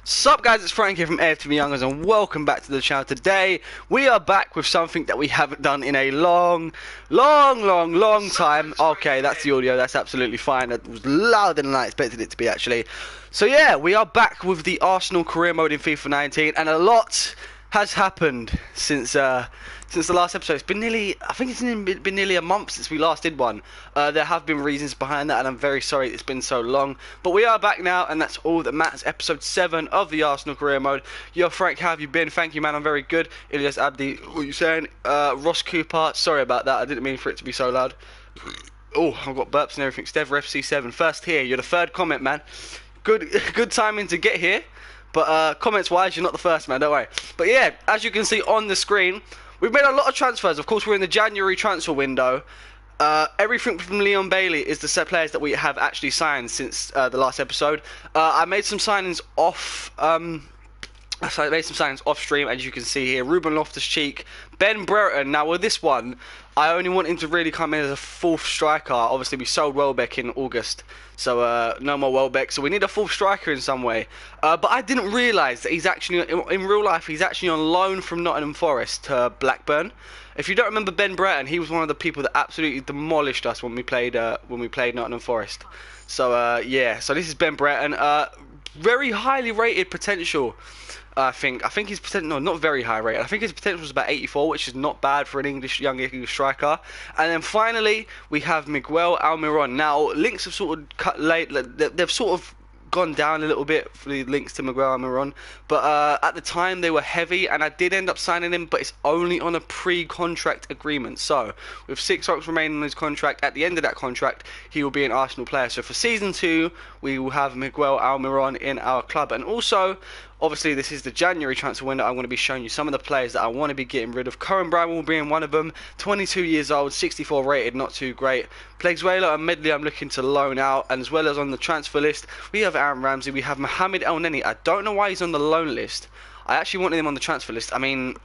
Sup guys, it's Frank here from AFTV Young Gunz and welcome back to the channel. Today we are back with something that we haven't done in a long time. Okay, that's the audio, that's absolutely fine. That was louder than I expected it to be actually. So yeah, we are back with the Arsenal career mode in FIFA 19 and a lot has happened since the last episode. It's been nearly, I think it's been nearly a month since we last did one. There have been reasons behind that and I'm very sorry it's been so long. But we are back now and that's all that matters. Episode 7 of the Arsenal career mode. Yo Frank, how have you been? Thank you man, I'm very good. Ilyas Abdi, what are you saying? Ross Cooper, sorry about that, I didn't mean for it to be so loud. Oh, I've got burps and everything. Stever FC7, first here, you're the third comment man. Good timing to get here. But comments wise, you're not the first man, don't worry. But yeah, as you can see on the screen, we've made a lot of transfers. Of course, we're in the January transfer window. Everything from Leon Bailey is the set players that we have actually signed since the last episode. I made some signings off. Off stream, as you can see here. Ruben Loftus-Cheek, Ben Brereton. Now with this one, I only want him to really come in as a fourth striker. Obviously, we sold Welbeck in August, so no more Welbeck. So we need a fourth striker in some way. But I didn't realise that he's actually, in real life, he's actually on loan from Nottingham Forest to Blackburn. If you don't remember Ben Brereton, he was one of the people that absolutely demolished us when we played Nottingham Forest. So yeah, so this is Ben Brereton. Very highly rated potential. I think his potential, no, not very high rated. I think his potential is about 84, which is not bad for an young English striker. And then finally, we have Miguel Almiron. Now, links have sort of cut late. They've sort of gone down a little bit for the links to Miguel Almiron, but at the time they were heavy, and I did end up signing him, but it's only on a pre-contract agreement. So, with 6 months remaining on his contract, at the end of that contract, he will be an Arsenal player. So for season 2, we will have Miguel Almiron in our club, and also, obviously, this is the January transfer window. I'm going to be showing you some of the players that I want to be getting rid of. Cohen Brown will be in one of them. 22 years old, 64 rated, not too great. Plaguezuelo and Medley I'm looking to loan out. And as well as on the transfer list, we have Aaron Ramsey. We have Mohamed El Neni. I don't know why he's on the loan list. I actually wanted him on the transfer list. I mean,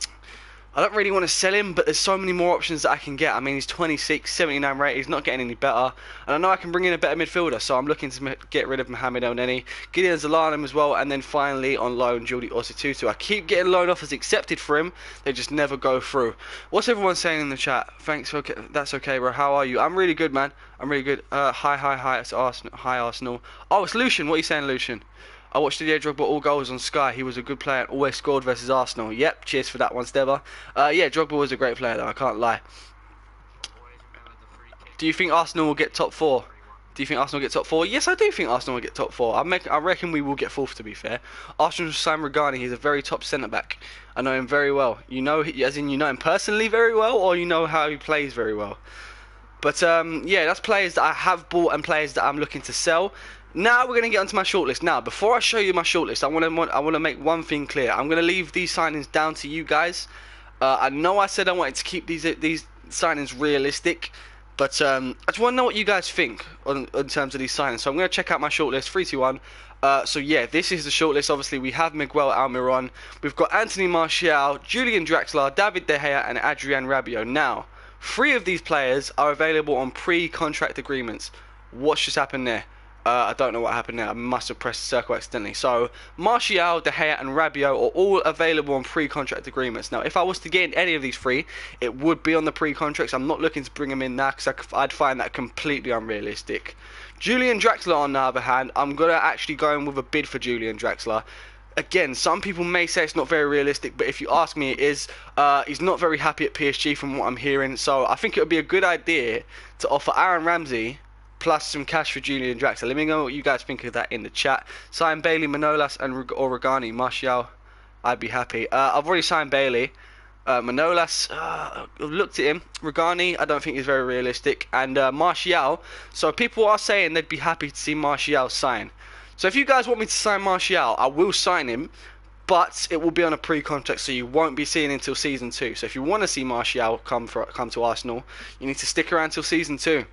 I don't really want to sell him, but there's so many more options that I can get. I mean, he's 26, 79 rated, he's not getting any better. And I know I can bring in a better midfielder, so I'm looking to get rid of Mohamed El Neni. Gideon Zalanem as well, and then finally on loan, Julian Ositutu. I keep getting loan offers accepted for him, they just never go through. What's everyone saying in the chat? Thanks, okay, that's okay, bro. How are you? I'm really good, man. I'm really good. Hi, it's Arsenal. Hi, Arsenal. Oh, it's Lucian. What are you saying, Lucian? I watched Didier Drogba all goals on Sky. He was a good player and always scored versus Arsenal. Yep, cheers for that one, Stever. Yeah, Drogba was a great player though, I can't lie. Do you think Arsenal will get top 4? Do you think Arsenal will get top 4? Yes, I do think Arsenal will get top 4. I reckon we will get 4th, to be fair. Arsenal signed Regani. He's a very top centre-back. I know him very well. You know, as in you know him personally very well, or you know how he plays very well. But yeah, that's players that I have bought and players that I'm looking to sell. Now we're going to get onto my shortlist. Now, before I show you my shortlist, I want to make one thing clear. I'm going to leave these signings down to you guys. I know I said I wanted to keep these signings realistic, but I just want to know what you guys think in terms of these signings. So I'm going to check out my shortlist. 3, 2, 1. So yeah, this is the shortlist. Obviously, we have Miguel Almiron. We've got Anthony Martial, Julian Draxler, David De Gea, and Adrien Rabiot. Now, 3 of these players are available on pre-contract agreements. What's just happened there? I don't know what happened there. I must have pressed the circle accidentally. So, Martial, De Gea and Rabiot are all available on pre-contract agreements. Now, if I was to get in any of these 3, it would be on the pre-contracts. I'm not looking to bring them in now because I'd find that completely unrealistic. Julian Draxler, on the other hand, I'm going to actually go in with a bid for Julian Draxler. Again, some people may say it's not very realistic, but if you ask me, it is. He's not very happy at PSG from what I'm hearing. So, I think it would be a good idea to offer Aaron Ramsey plus some cash for Julian Draxler. Let me know what you guys think of that in the chat. Sign Bailey, Manolas or Regani. Martial, I'd be happy. I've already signed Bailey. Manolas, I've looked at him. Regani, I don't think he's very realistic. And Martial, so people are saying they'd be happy to see Martial sign. So if you guys want me to sign Martial, I will sign him. But it will be on a pre-contract, so you won't be seeing him until season 2. So if you want to see Martial come to Arsenal, you need to stick around till season 2.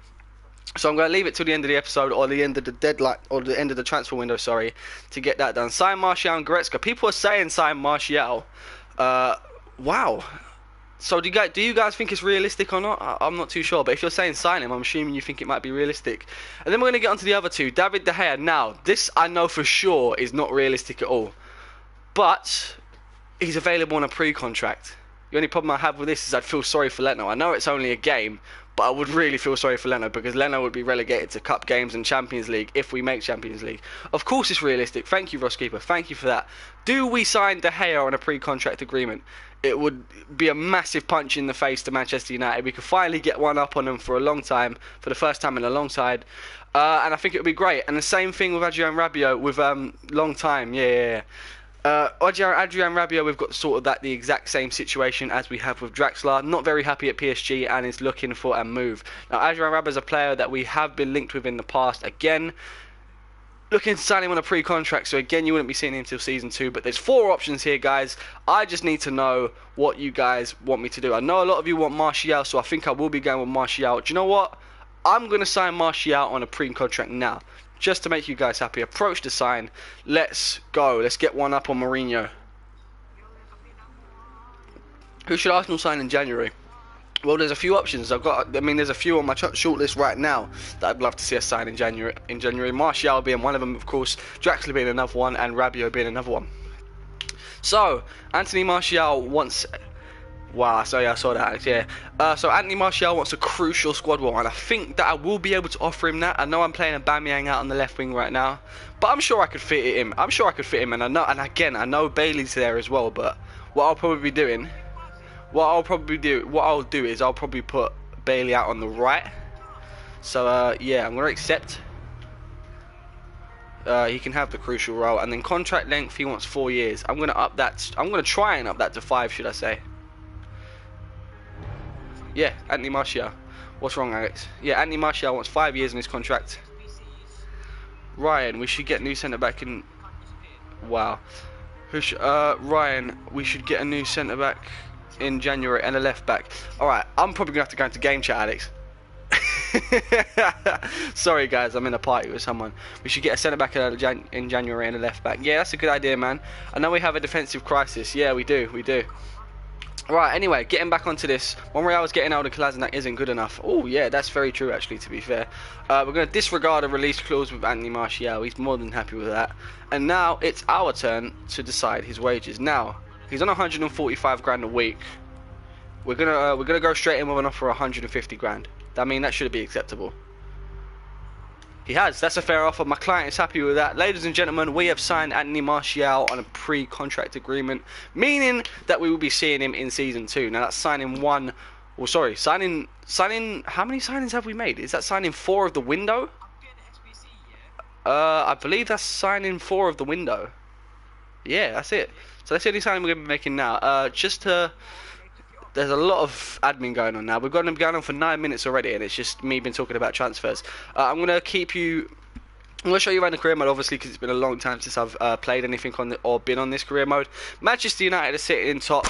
So I'm going to leave it till the end of the episode, or the end of the deadline, or the end of the transfer window, sorry, to get that done. Sign Martial and Goretzka. People are saying sign Martial. Wow. So do you guys think it's realistic or not? I'm not too sure, but if you're saying sign him, I'm assuming you think it might be realistic. And then we're going to get on to the other 2. David De Gea. Now, this I know for sure is not realistic at all. but he's available on a pre-contract. The only problem I have with this is I'd feel sorry for Leno. I know it's only a game, but I would really feel sorry for Leno because Leno would be relegated to cup games and Champions League if we make Champions League. Of course it's realistic. Thank you, Rosskeeper. Thank you for that. Do we sign De Gea on a pre-contract agreement? It would be a massive punch in the face to Manchester United. We could finally get one up on them for a long time, for the first time in a long time. And I think it would be great. And the same thing with Adrien Rabiot with long time. Yeah. Adrien Rabiot, we've got sort of the exact same situation as we have with Draxler. Not very happy at PSG and is looking for a move. Now, Adrien Rabiot is a player that we have been linked with in the past. Again, looking to sign him on a pre-contract, so again, you wouldn't be seeing him until season 2. But there's 4 options here, guys. I just need to know what you guys want me to do. I know a lot of you want Martial, so I think I will be going with Martial. Do you know what? I'm going to sign Martial on a pre-contract now. Just to make you guys happy. Approach the sign. Let's go. Let's get one up on Mourinho. Who should Arsenal sign in January? Well, there's a few options. There's a few on my shortlist right now that I'd love to see us sign in January. Martial being one of them, of course. Draxler being another one, and Rabiot being another one. So, Anthony Martial wants. Wow, so yeah, I saw that, yeah. So Anthony Martial wants a crucial squad role, and I think that I will be able to offer him that. I know I'm playing Aubameyang out on the left wing right now, but I'm sure I could fit it in. And I know Bailey's there as well. But what I'll probably do is I'll probably put Bailey out on the right. So yeah, I'm gonna accept. He can have the crucial role, and then contract length he wants 4 years. I'm gonna try and up that to 5, should I say? Yeah, Anthony Martial. What's wrong, Alex? Yeah, Anthony Martial wants 5 years in his contract. Ryan, we should get new centre back in. Wow. Ryan, we should get a new centre back in January and a left back. All right, I'm probably gonna have to go into game chat, Alex. Sorry, guys, I'm in a party with someone. We should get a centre back in January and a left back. Yeah, that's a good idea, man. I know we have a defensive crisis. Yeah, we do. Right, anyway, getting back onto this. Monreal's getting older, Kolasinac isn't good enough. Oh, yeah, that's very true, actually, to be fair. We're going to disregard a release clause with Anthony Martial. He's more than happy with that. And now it's our turn to decide his wages. Now, he's on 145 grand a week. We're gonna go straight in with an offer of 150 grand. I mean, that should be acceptable. He has. That's a fair offer. My client is happy with that. Ladies and gentlemen, we have signed Anthony Martial on a pre-contract agreement, meaning that we will be seeing him in season 2. Now that's signing one. Well, sorry, signing. How many signings have we made? Is that signing 4 of the window? I believe that's signing 4 of the window. Yeah, that's it. So that's the only signing we're gonna be making now. There's a lot of admin going on now. We've got them going on for 9 minutes already, and it's just me been talking about transfers. I'm going to show you around the career mode, obviously, because it's been a long time since I've played anything or been on this career mode. Manchester United are sitting in top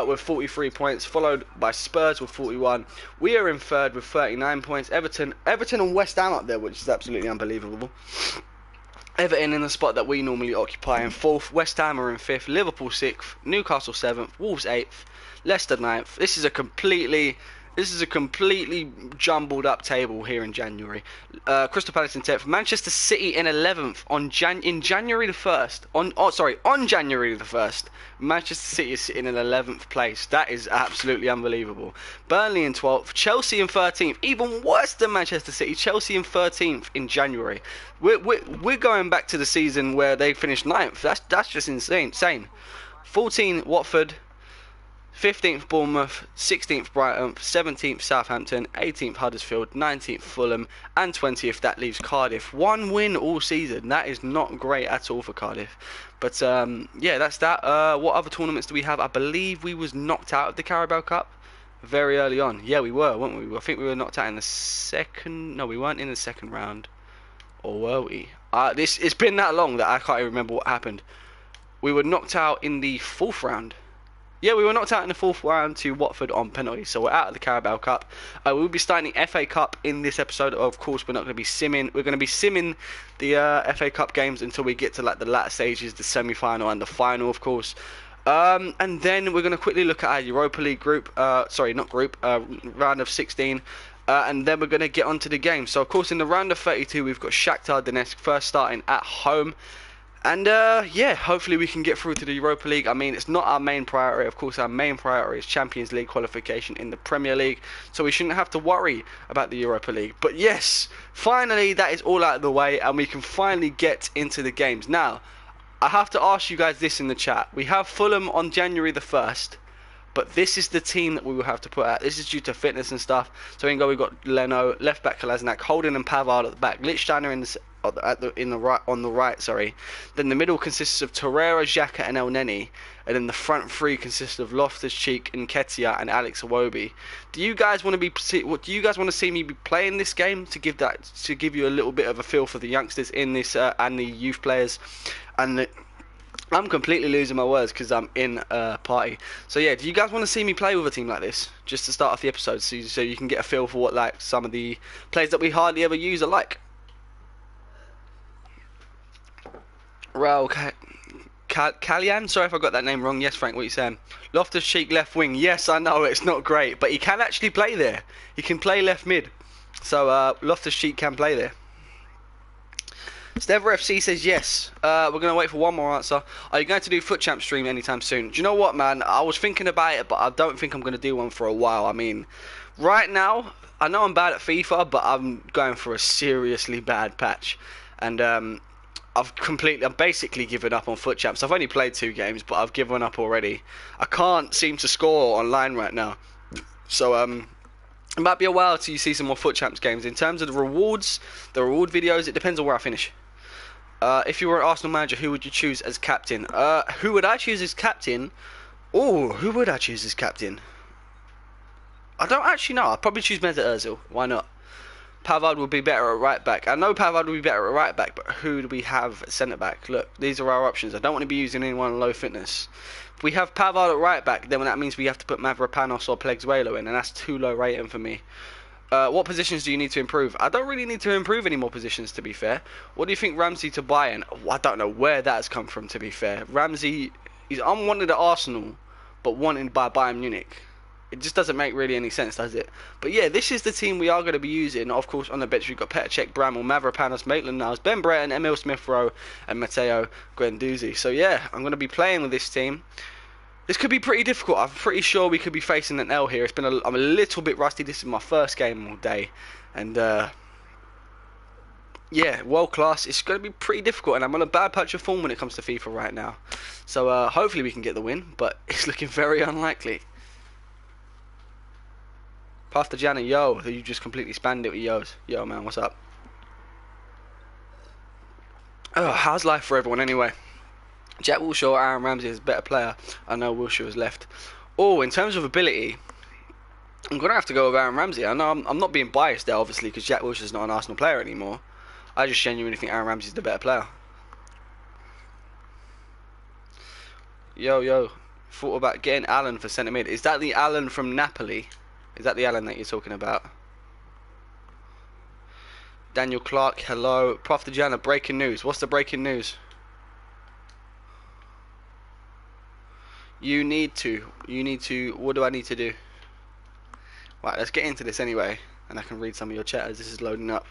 with 43 points, followed by Spurs with 41. We are in third with 39 points. Everton and West Ham up there, which is absolutely unbelievable. Everton in the spot that we normally occupy in 4th. West Ham are in 5th. Liverpool 6th. Newcastle 7th. Wolves 8th. Leicester 9th. This is a completely jumbled up table here in January. Crystal Palace in 10th. Manchester City in 11th on January the 1st. On January the 1st. Manchester City is sitting in 11th place. That is absolutely unbelievable. Burnley in 12th. Chelsea in 13th. Even worse than Manchester City. Chelsea in 13th in January. We're going back to the season where they finished 9th. That's just insane. 14 Watford. 15th Bournemouth, 16th Brighton, 17th Southampton, 18th Huddersfield, 19th Fulham, and 20th, that leaves Cardiff. 1 win all season. That is not great at all for Cardiff. But yeah, that's that. What other tournaments do we have? I believe we was knocked out of the Carabao Cup very early on. Yeah, we were, weren't we? I think we were knocked out in the second. No, we weren't in the second round. Or were we? It's been that long that I can't even remember what happened. We were knocked out in the 4th round. Yeah, we were knocked out in the 4th round to Watford on penalties, so we're out of the Carabao Cup. We'll be starting the FA Cup in this episode. Of course, we're not going to be simming. We're going to be simming the FA Cup games until we get to like the latter stages, the semi-final and the final, of course. And then we're going to quickly look at our Europa League group. Round of 16. And then we're going to get onto the game. So, of course, in the round of 32, we've got Shakhtar Donetsk first starting at home. And yeah, hopefully we can get through to the Europa League. I mean, it's not our main priority. Of course, our main priority is Champions League qualification in the Premier League. So we shouldn't have to worry about the Europa League. But yes, finally that is all out of the way and we can finally get into the games. Now, I have to ask you guys this in the chat. We have Fulham on January the 1st. But this is the team that we will have to put out. This is due to fitness and stuff. So in goal we've got Leno, left back Kolasinac, Holding and Pavard at the back, Lichtsteiner on the right. Sorry. Then the middle consists of Torreira, Xhaka, and El Neni, and then the front three consists of Loftus-Cheek, Nketiah, and Alex Iwobi. Do you guys want to see me be playing this game to give you a little bit of a feel for the youngsters in this and the youth players and I'm completely losing my words because I'm in a party. So yeah, do you guys want to see me play with a team like this? Just to start off the episode so you can get a feel for what like some of the players that we hardly ever use are like. Raul Kalian, sorry if I got that name wrong. Yes, Frank, what are you saying? Loftus-Cheek left wing. Yes, I know it's not great, but he can actually play there. He can play left mid. So Loftus-Cheek can play there. Stever FC says yes. We're going to wait for one more answer. Are you going to do Foot Champ stream anytime soon? Do you know what, man? I was thinking about it, but I don't think I'm going to do one for a while. I mean, right now, I know I'm bad at FIFA, but I'm going for a seriously bad patch. And I've basically given up on Foot Champs. I've only played 2 games, but I've given up already. I can't seem to score online right now. So, it might be a while till you see some more Foot Champs games. In terms of the reward videos, it depends on where I finish. If you were an Arsenal manager, who would you choose as captain? Who would I choose as captain? Oh, who would I choose as captain? I don't actually know. I'd probably choose Mesut Ozil. Why not? Pavard would be better at right back. I know Pavard would be better at right back, but who do we have at centre back? Look, these are our options. I don't want to be using anyone on low fitness. If we have Pavard at right back, then that means we have to put Mavropanos or Pleguezuelo in, and that's too low rating for me. What positions do you need to improve? I don't really need to improve any more positions, to be fair. What do you think Ramsey to Bayern? Oh, I don't know where that has come from, to be fair. Ramsey, he's unwanted at Arsenal, but wanted by Bayern Munich. It just doesn't make really any sense, does it? But yeah, this is the team we are going to be using. Of course, on the bench, we've got Petr Cech, Bramall, Mavropanos, Maitland-Niles, Ben Brereton, Emil Smith-Rowe, and Matteo Guendouzi. So yeah, I'm going to be playing with this team. This could be pretty difficult. I'm pretty sure we could be facing an L here. I'm a little bit rusty. This is my first game all day. And, yeah, world class. It's going to be pretty difficult. And I'm on a bad patch of form when it comes to FIFA right now. So, hopefully we can get the win. But it's looking very unlikely. Pastor Jana, yo. You just completely spanned it with yo's. Yo, man, what's up? Oh, how's life for everyone anyway? Jack Wilshere or Aaron Ramsey is a better player. I know Wilshere has left. Oh, in terms of ability, I'm going to have to go with Aaron Ramsey. I know I'm not being biased there, obviously, because Jack Wilshere's not an Arsenal player anymore. I just genuinely think Aaron Ramsey's the better player. Yo. Thought about getting Allen for centre mid. Is that the Allen from Napoli? Is that the Allen that you're talking about? Daniel Clark, hello. Prof. Dejana, breaking news. What's the breaking news? You need to, what do I need to do? Right, let's get into this anyway, and I can read some of your chat as this is loading up.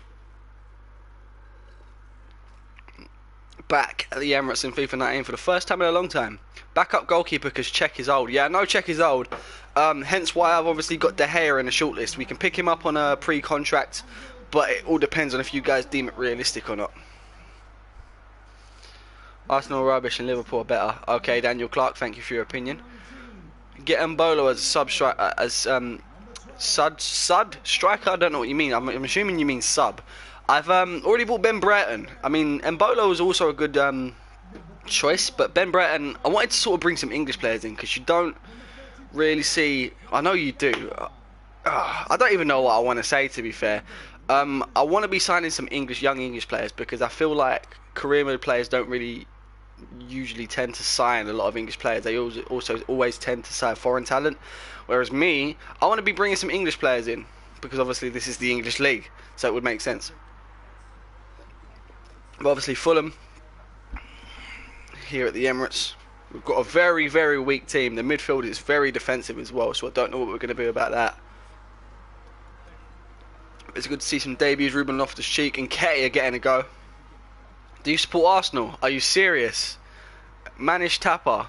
Back at the Emirates in FIFA 19 for the first time in a long time. Backup goalkeeper because Cech is old. Yeah, no, Cech is old. Hence why I've obviously got De Gea in the shortlist. We can pick him up on a pre-contract, but it all depends on if you guys deem it realistic or not. Arsenal rubbish and Liverpool are better. Okay, Daniel Clark, thank you for your opinion. Get Mbolo as sub striker, sud striker. I don't know what you mean. I'm assuming you mean sub. I've already bought Ben Brereton. I mean, Mbolo is also a good choice, but Ben Brereton, I wanted to sort of bring some English players in because you don't really see. I know you do. I don't even know what I want to say, to be fair. I want to be signing some young English players because I feel like career mode players don't really usually tend to sign a lot of English players. They also always tend to sign foreign talent, whereas me, I want to be bringing some English players in because obviously this is the English league, so it would make sense. But obviously Fulham here at the Emirates, we've got a very, very weak team. The midfield is very defensive as well, so I don't know what we're going to do about that. It's good to see some debuts. Ruben Loftus-Cheek and Nketiah getting a go. Do you support Arsenal? Are you serious? Manish Tapper.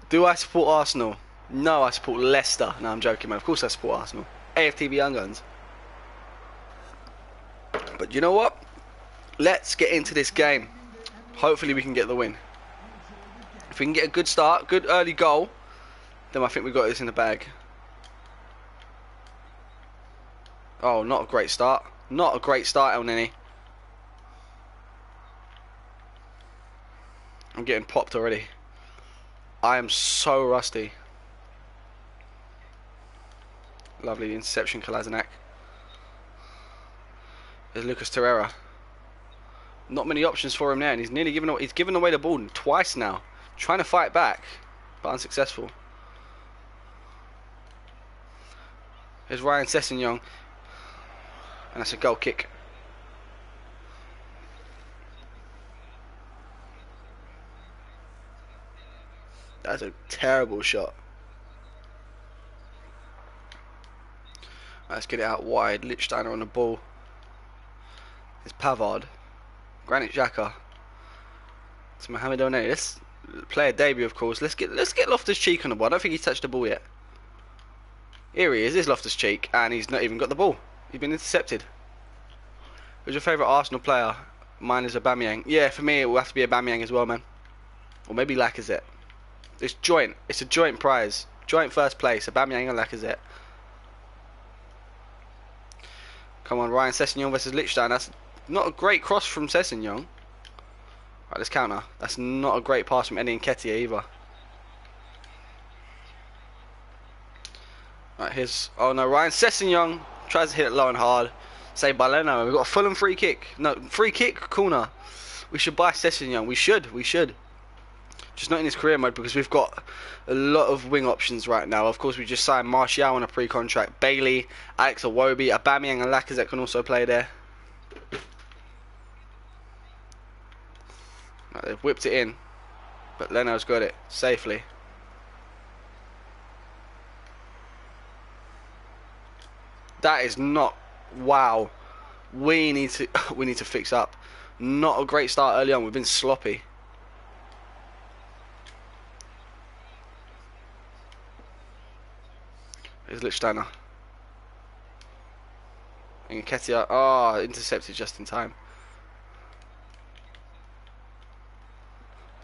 Do I support Arsenal? No, I support Leicester. No, I'm joking, man. Of course I support Arsenal. AFTV Young Gunz. But you know what? Let's get into this game. Hopefully we can get the win. If we can get a good start, good early goal, then I think we got this in the bag. Oh, not a great start. Not a great start, El Nini. I'm getting popped already. I am so rusty. Lovely interception, Kolasinac. There's Lucas Torreira. Not many options for him there, and he's nearly given away the ball twice now. Trying to fight back, but unsuccessful. Here's Ryan Sessegnon, and that's a goal kick. That's a terrible shot. Let's get it out wide. Lichtsteiner on the ball. It's Pavard. Granit Xhaka. It's Mohamed Onay. Let's play a debut, of course. Let's get Loftus-Cheek on the ball. I don't think he's touched the ball yet. Here he is. There's Loftus-Cheek, and he's not even got the ball. He's been intercepted. Who's your favourite Arsenal player? Mine is Aubameyang. Yeah, for me it will have to be Aubameyang as well, man. Or maybe Lacazette. It's joint. It's a joint prize. Joint first place. Aubameyang and Lacazette. Come on, Ryan Sessegnon versus Lichtsteiner. That's not a great cross from Sessegnon. Right, let's counter. That's not a great pass from Eddie Nketiah either. Right, here's... Oh no, Ryan Sessegnon tries to hit it low and hard. Saved by Leno. We've got a Fulham free kick. No, free kick, corner. We should buy Sessegnon. We should. Just not in his career mode because we've got a lot of wing options right now. Of course, we just signed Martial on a pre-contract. Bailey, Alex Iwobi, Aubameyang and Lacazette can also play there. Right, they've whipped it in, but Leno's got it safely. That is not... Wow. We need to fix up. Not a great start early on. We've been sloppy. Here's Lichtsteiner. And Nketiah. Oh, intercepted just in time.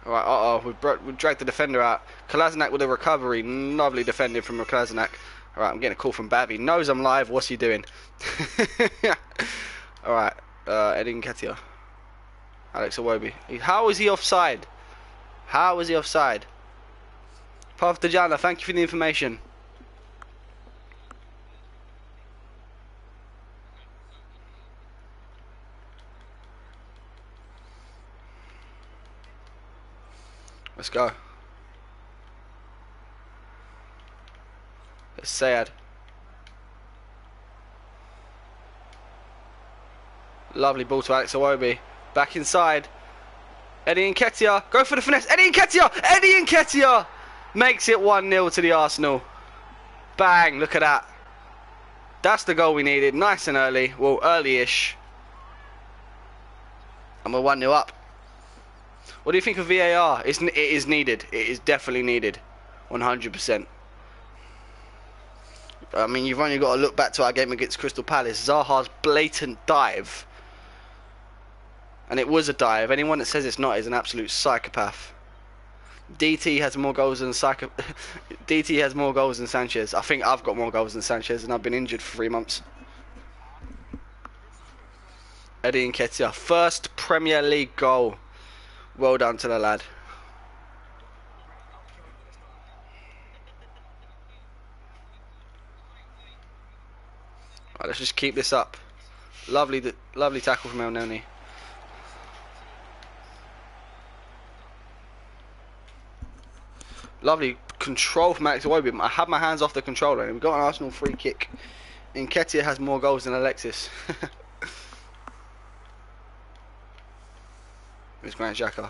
Alright, we've dragged the defender out. Kolasinac with a recovery. Lovely defending from Kolasinac. Alright, I'm getting a call from Babby. Knows I'm live. What's he doing? Alright, Eddie Nketiah. Alex Iwobi. How is he offside? How is he offside? Pav Tajana, thank you for the information. Let's go. It's sad. Lovely ball to Alex Iwobi. Back inside. Eddie Nketiah. Go for the finesse. Eddie Nketiah! Eddie Nketiah! Makes it 1-0 to the Arsenal. Bang. Look at that. That's the goal we needed. Nice and early. Well, early-ish. And we're 1-0 up. What do you think of VAR? It is needed. It is definitely needed. 100%. I mean, you've only got to look back to our game against Crystal Palace. Zaha's blatant dive. And it was a dive. Anyone that says it's not is an absolute psychopath. DT has more goals than DT has more goals than Sanchez. I think I've got more goals than Sanchez, and I've been injured for 3 months. Eddie Nketiah, first Premier League goal. Well done to the lad. Right, let's just keep this up. Lovely tackle from El Noni. Lovely control from Alex Iwobi. I had my hands off the controller and we've got an Arsenal free kick. Nketiah has more goals than Alexis. Here's Granit Xhaka.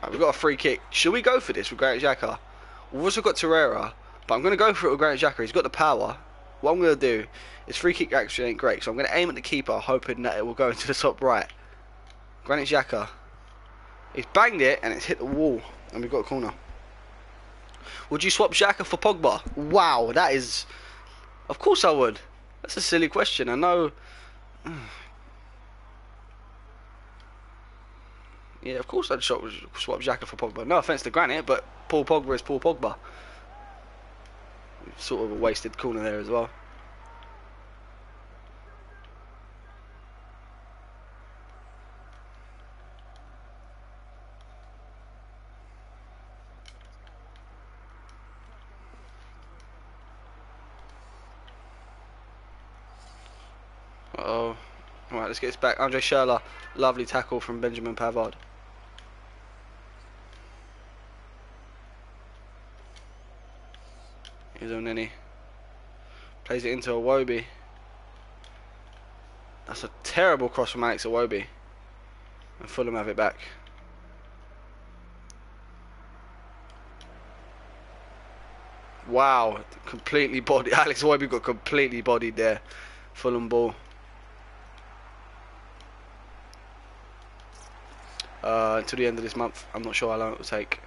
Right, we've got a free kick. Should we go for this with Granit Xhaka? We've also got Torreira, but I'm going to go for it with Granit Xhaka. He's got the power. What I'm going to do is free kick actually ain't great, so I'm going to aim at the keeper, hoping that it will go into the top right. Granit Xhaka. He's banged it and it's hit the wall, and we've got a corner. Would you swap Xhaka for Pogba? Wow, that is... Of course I would. That's a silly question, I know. Yeah, of course I'd swap Xhaka for Pogba. No offence to Granit, but Paul Pogba is Paul Pogba. Sort of a wasted corner there as well. Uh-oh. Alright, let's get this back. Andre Schürrle. Lovely tackle from Benjamin Pavard. Here's O'Neill. Plays it into Iwobi. That's a terrible cross from Alex Iwobi. And Fulham have it back. Wow, completely bodied. Alex Iwobi got completely bodied there. Fulham ball. Until the end of this month. I'm not sure how long it will take.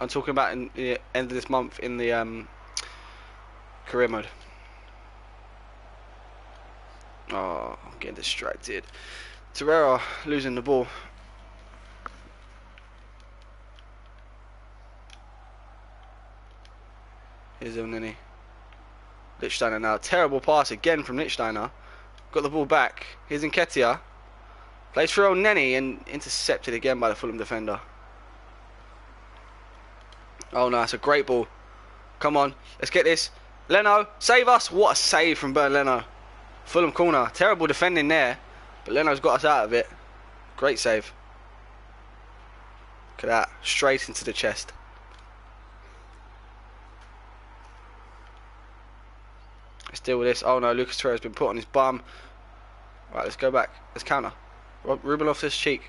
I'm talking about in the end of this month in the career mode. Oh, I'm getting distracted. Torreira losing the ball. Here's Elneny. Lichtsteiner now. Terrible pass again from Lichtsteiner. Got the ball back. Here's Nketiah. Plays for Elneny and intercepted again by the Fulham defender. Oh no, it's a great ball. Come on, let's get this. Leno, save us. What a save from Bernd Leno. Fulham corner. Terrible defending there, but Leno's got us out of it. Great save. Look at that. Straight into the chest. Let's deal with this. Oh no, Lucas Torreira's been put on his bum. Right, let's go back. Let's counter. Ruben Loftus-Cheek.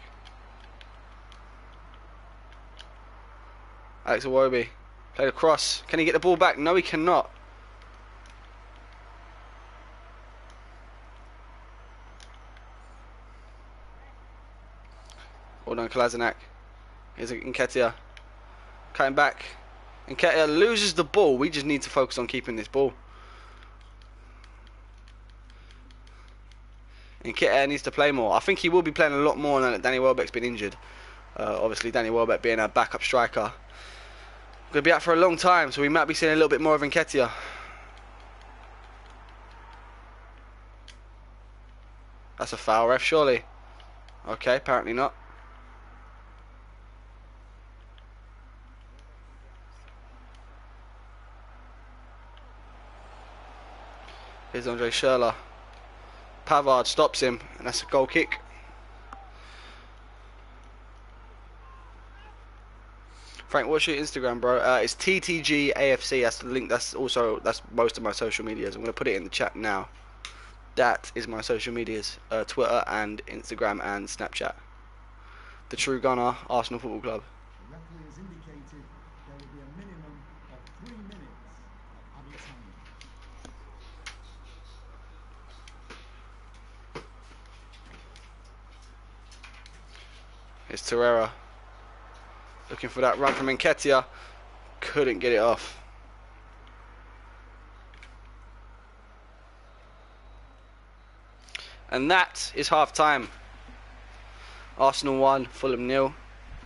Alex Iwobi. Played across. Can he get the ball back? No, he cannot. Well done, Kolasinac. Here's Nketiah. Cutting back. Nketiah loses the ball. We just need to focus on keeping this ball. Nketiah needs to play more. I think he will be playing a lot more now that Danny Welbeck's been injured. Obviously, Danny Welbeck being a backup striker. Going to be out for a long time, so we might be seeing a little bit more of Nketiah. That's a foul, ref, surely. Okay, apparently not. Here's Andre Schürrle. Pavard stops him, and that's a goal kick. Frank, what's your Instagram, bro? It's TTG AFC. That's the link. That's most of my social medias. I'm gonna put it in the chat now. That is my social medias: Twitter and Instagram and Snapchat. The True Gunner, Arsenal Football Club. The referee has indicated there will be a minimum of 3 minutes of added time. Here's Torreira. Looking for that run from Nketiah. Couldn't get it off. And that is half time. Arsenal 1, Fulham 0.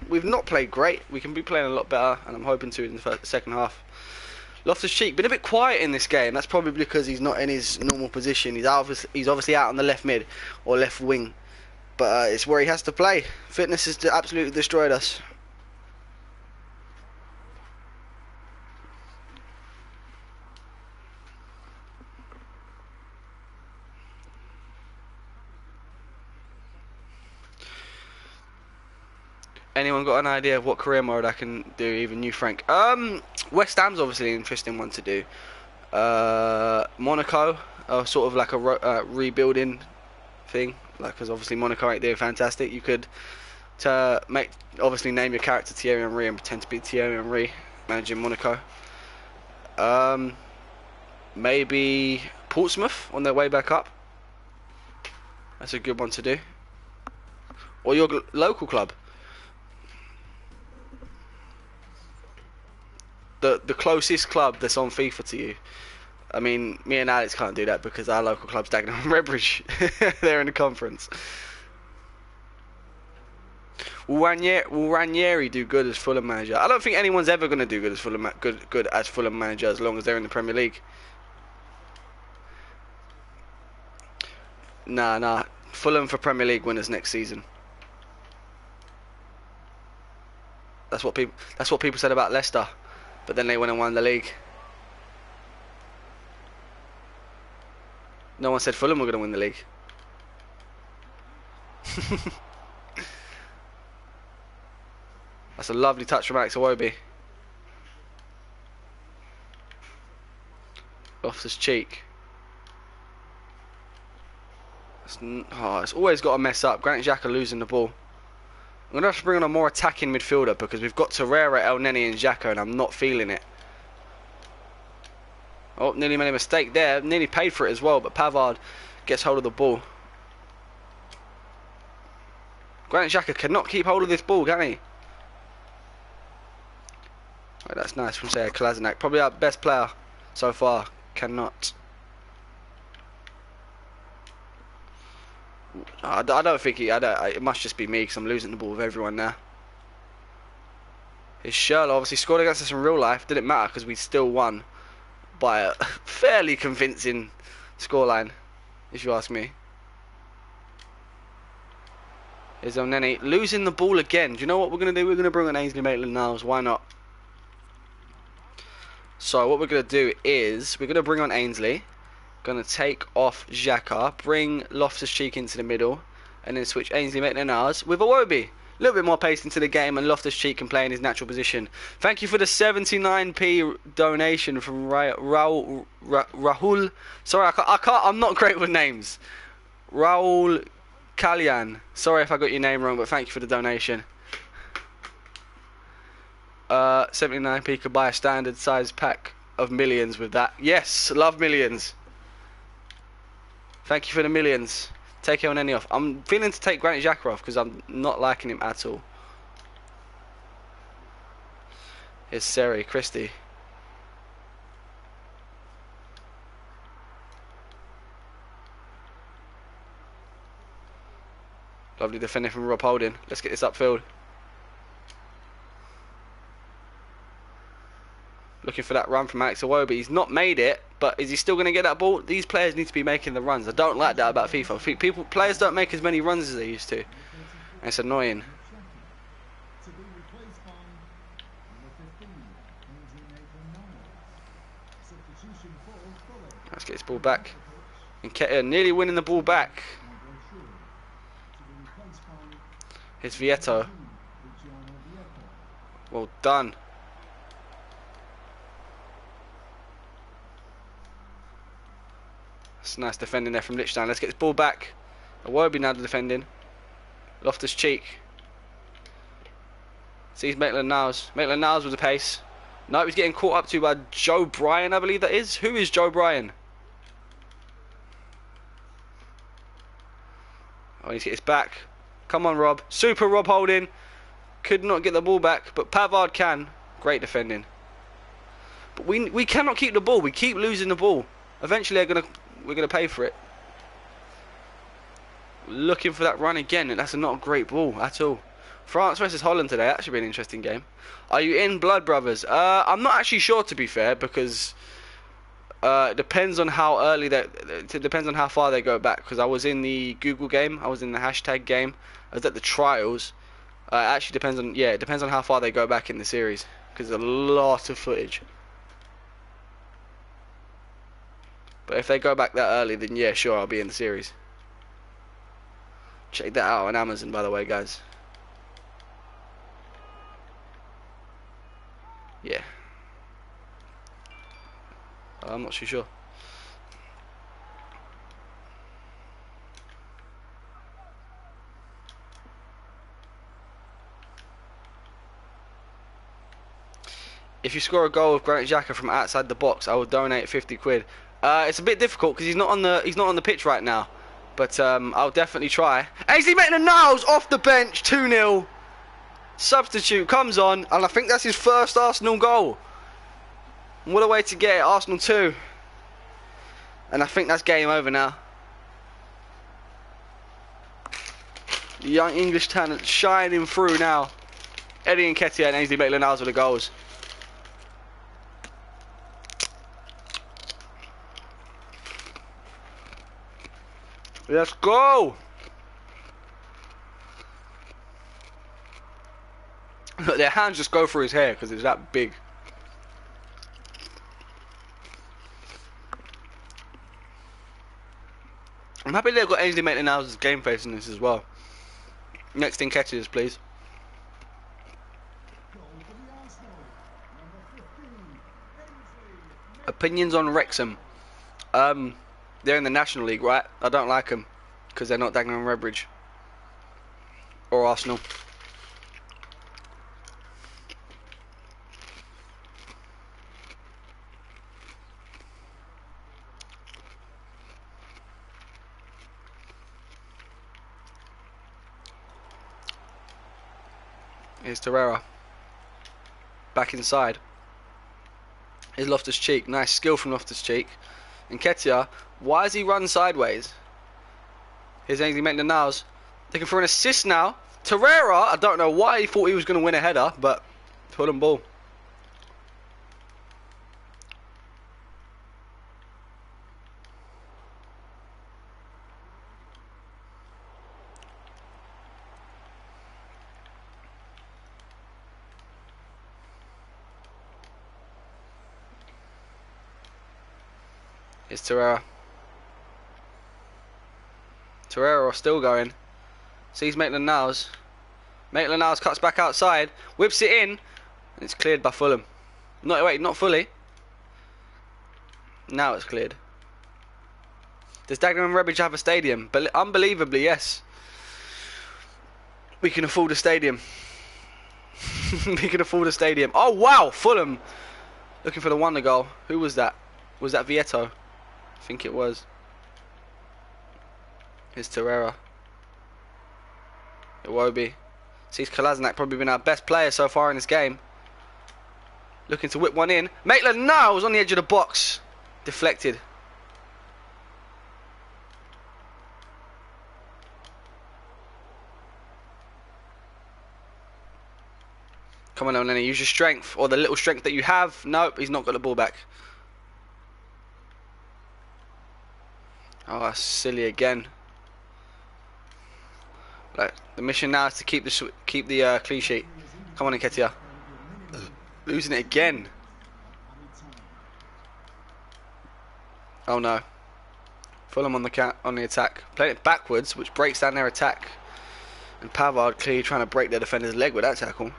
We've not played great. We can be playing a lot better, and I'm hoping to in the second half. Loftus-Cheek been a bit quiet in this game. That's probably because he's not in his normal position. He's obviously out on the left mid or left wing, but it's where he has to play. Fitness has absolutely destroyed us. Anyone got an idea of what career mode I can do? Even you, Frank. West Ham's obviously an interesting one to do. Monaco, sort of like a rebuilding thing. Like, because obviously Monaco ain't doing fantastic. You could obviously name your character Thierry Henry and pretend to be Thierry Henry managing Monaco. Maybe Portsmouth on their way back up. That's a good one to do. Or your local club. The closest club that's on FIFA to you. I mean, me and Alex can't do that because our local club's Dagenham and Redbridge. They're in the conference. Will Ranieri do good as Fulham manager? I don't think anyone's ever going to do good as Fulham manager as long as they're in the Premier League. Nah. Fulham for Premier League winners next season. That's what people said about Leicester, but then they went and won the league. No one said Fulham were going to win the league. That's a lovely touch from Alex Iwobi. Off his cheek. It's always got to mess up. Granit Xhaka losing the ball. I'm going to have to bring on a more attacking midfielder because we've got Torreira, El Neni and Xhaka and I'm not feeling it. Oh, nearly made a mistake there. Nearly paid for it as well, but Pavard gets hold of the ball. Granit Xhaka cannot keep hold of this ball, can he? Right, that's nice from Serge Gnabry. Probably our best player so far. Cannot. I don't think it must just be me because I'm losing the ball with everyone now. His Sherlock obviously scored against us in real life. Didn't matter because we still won by a fairly convincing scoreline, if you ask me. Here's El Neni losing the ball again. Do you know what we're going to do? We're going to bring on Ainsley Maitland-Niles. Why not? So what we're going to do is we're going to bring on Ainsley. Going to take off Xhaka, bring Loftus-Cheek into the middle, and then switch Ainsley Maitland-Niles with Iwobi. A little bit more pace into the game, and Loftus-Cheek can play in his natural position. Thank you for the 79p donation from Rahul. Sorry, I'm not great with names. Rahul Kalyan. Sorry if I got your name wrong, but thank you for the donation. 79p could buy a standard size pack of millions with that. Yes, love millions. Thank you for the millions. Take El Neni off. I'm feeling to take Granit Xhaka off because I'm not liking him at all. Here's Seri Christie. Lovely defending from Rob Holding. Let's get this upfield. Looking for that run from Alex Iwobi. He's not made it, but is he still going to get that ball? These players need to be making the runs. I don't like that about FIFA. Players don't make as many runs as they used to. And it's annoying. Let's get this ball back. And nearly winning the ball back. Here's Vieto. Well done. It's nice defending there from Lichtenstein. Let's get this ball back. Iwobi now defending. Loftus-Cheek. Sees Maitland-Niles. Maitland-Niles with the pace. No, he's getting caught up to by Joe Bryan, I believe that is. Who is Joe Bryan? Oh, he needs to get his back. Come on, Rob. Super Rob Holding. Could not get the ball back, but Pavard can. Great defending. But we cannot keep the ball. We keep losing the ball. Eventually we're gonna pay for it. Looking for that run again, and that's not a great ball at all. France versus Holland today. That should be an interesting game. Are you in, Blood Brothers? I'm not actually sure, to be fair, because it depends on how early it depends on how far they go back. Because I was in the Google game, I was in the hashtag game, I was at the trials. It actually depends on it depends on how far they go back in the series, because there's a lot of footage. But if they go back that early, then yeah, sure, I'll be in the series. Check that out on Amazon, by the way, guys. Yeah. I'm not too sure. If you score a goal with Granit Xhaka from outside the box, I will donate 50 quid. It's a bit difficult because he's not on the pitch right now, but I'll definitely try. Ainsley Maitland-Niles off the bench, 2-0. Substitute comes on, and I think that's his first Arsenal goal. What a way to get it, Arsenal 2. And I think that's game over now. The young English talent shining through now. Eddie Nketiah and Ainsley Maitland-Niles with the goals. Let's go! Look, their hands just go through his hair because it's that big. I'm happy they've got Ainsley Maitland-Niles' game face in this as well. Next in catches, please. Opinions on Wrexham. They're in the National League, right? I don't like them because they're not Dagenham and Redbridge or Arsenal. Here's Torreira. Back inside. Here's Loftus-Cheek. Nice skill from Loftus-Cheek. And Nketiah, why has he run sideways? Here's Ainsley Maitland-Niles. Looking for an assist now. Torreira, I don't know why he thought he was going to win a header, but Fulham ball. Here's Torreira. Torreira still going. Sees Maitland-Niles. Maitland-Niles cuts back outside. Whips it in. And it's cleared by Fulham. No, wait, not fully. Now it's cleared. Does Dagenham and Redbridge have a stadium? But unbelievably, yes. We can afford a stadium. We can afford a stadium. Oh, wow. Fulham. Looking for the wonder goal. Who was that? Was that Vieto? I think it was. Here's Torreira. Iwobi. Sees Kolasinac probably been our best player so far in this game. Looking to whip one in. Maitland-Niles on the edge of the box. Deflected. Come on, Lenny. Use your strength. Or the little strength that you have. Nope, he's not got the ball back. Oh, that's silly again. Right, the mission now is to keep the clean sheet. Come on, Nketiah. Losing it again. Oh no. Fulham on the attack. Playing it backwards, which breaks down their attack. And Pavard clearly trying to break their defender's leg with that tackle.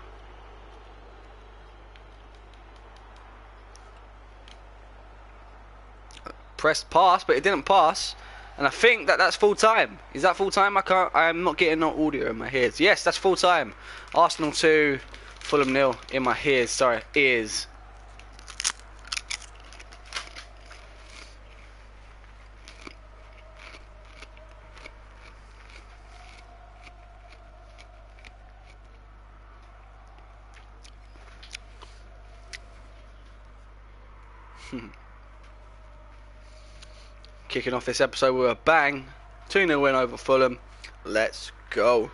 Pressed pass, but it didn't pass. And I think that's full time. Is that full time? I'm not getting no audio in my ears. Yes, that's full time. Arsenal 2, Fulham 0 in my ears. Sorry, ears. Kicking off this episode with a bang. 2-0 win over Fulham. Let's go.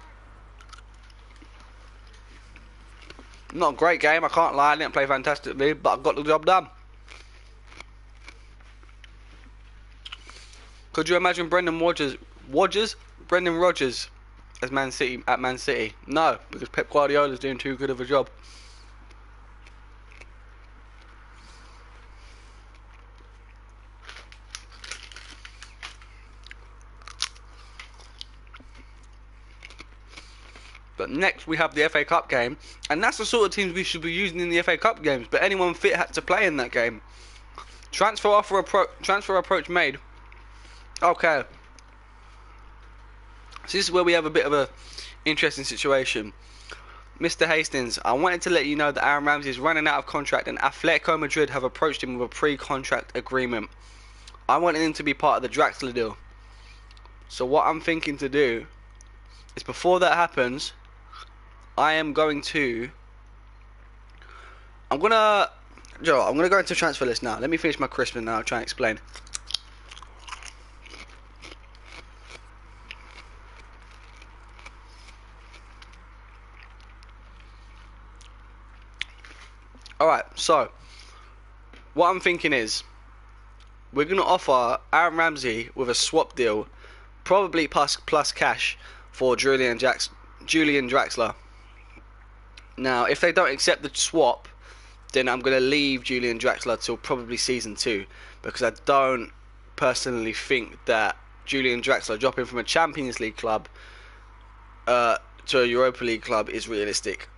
Not a great game, I can't lie. I didn't play fantastically, but I got the job done. Could you imagine Brendan Rodgers as Man City? No, because Pep Guardiola's doing too good of a job. But next we have the FA Cup game, and that's the sort of teams we should be using in the FA Cup games. But anyone fit had to play in that game. Transfer approach made. Okay. So this is where we have a bit of a interesting situation. Mr. Hastings, I wanted to let you know that Aaron Ramsey is running out of contract and Atletico Madrid have approached him with a pre-contract agreement. I wanted him to be part of the Draxler deal. So what I'm thinking to do is before that happens, I'm gonna go into transfer list now. Let me finish my Christmas now. I'll try and explain. Alright, so what I'm thinking is we're going to offer Aaron Ramsey with a swap deal, probably plus cash for Julian Draxler. Now, if they don't accept the swap, then I'm going to leave Julian Draxler till probably season 2, because I don't personally think that Julian Draxler dropping from a Champions League club to a Europa League club is realistic.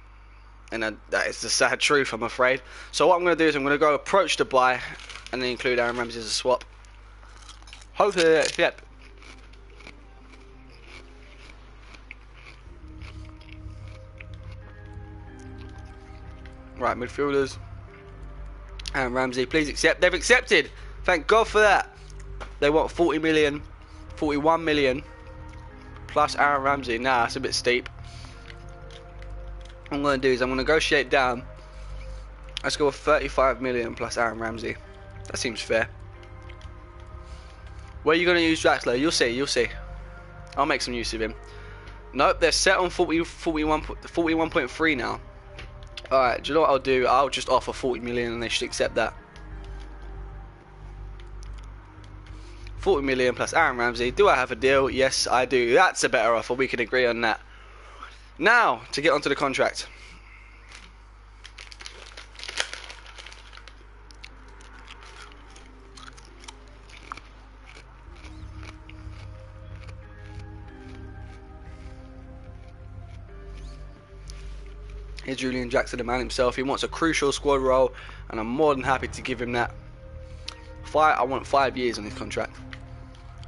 And that is the sad truth, I'm afraid. So what I'm going to do is I'm going to go approach the buy and then include Aaron Ramsey as a swap. Hopefully, yep. Right, midfielders. Aaron Ramsey, please accept. They've accepted. Thank God for that. They want 40 million, 41 million plus Aaron Ramsey. Nah, that's a bit steep. What I'm going to do is I'm going to negotiate down. Let's go with 35 million plus Aaron Ramsey. That seems fair. Where are you going to use Draxler? You'll see. I'll make some use of him. Nope, they're set on 41.3 now. Alright, do you know what I'll do? I'll just offer 40 million and they should accept that. 40 million plus Aaron Ramsey. Do I have a deal? Yes, I do. That's a better offer. We can agree on that. Now, to get onto the contract. Here's Julian Draxler, the man himself. He wants a crucial squad role, and I'm more than happy to give him that. I want 5 years on his contract.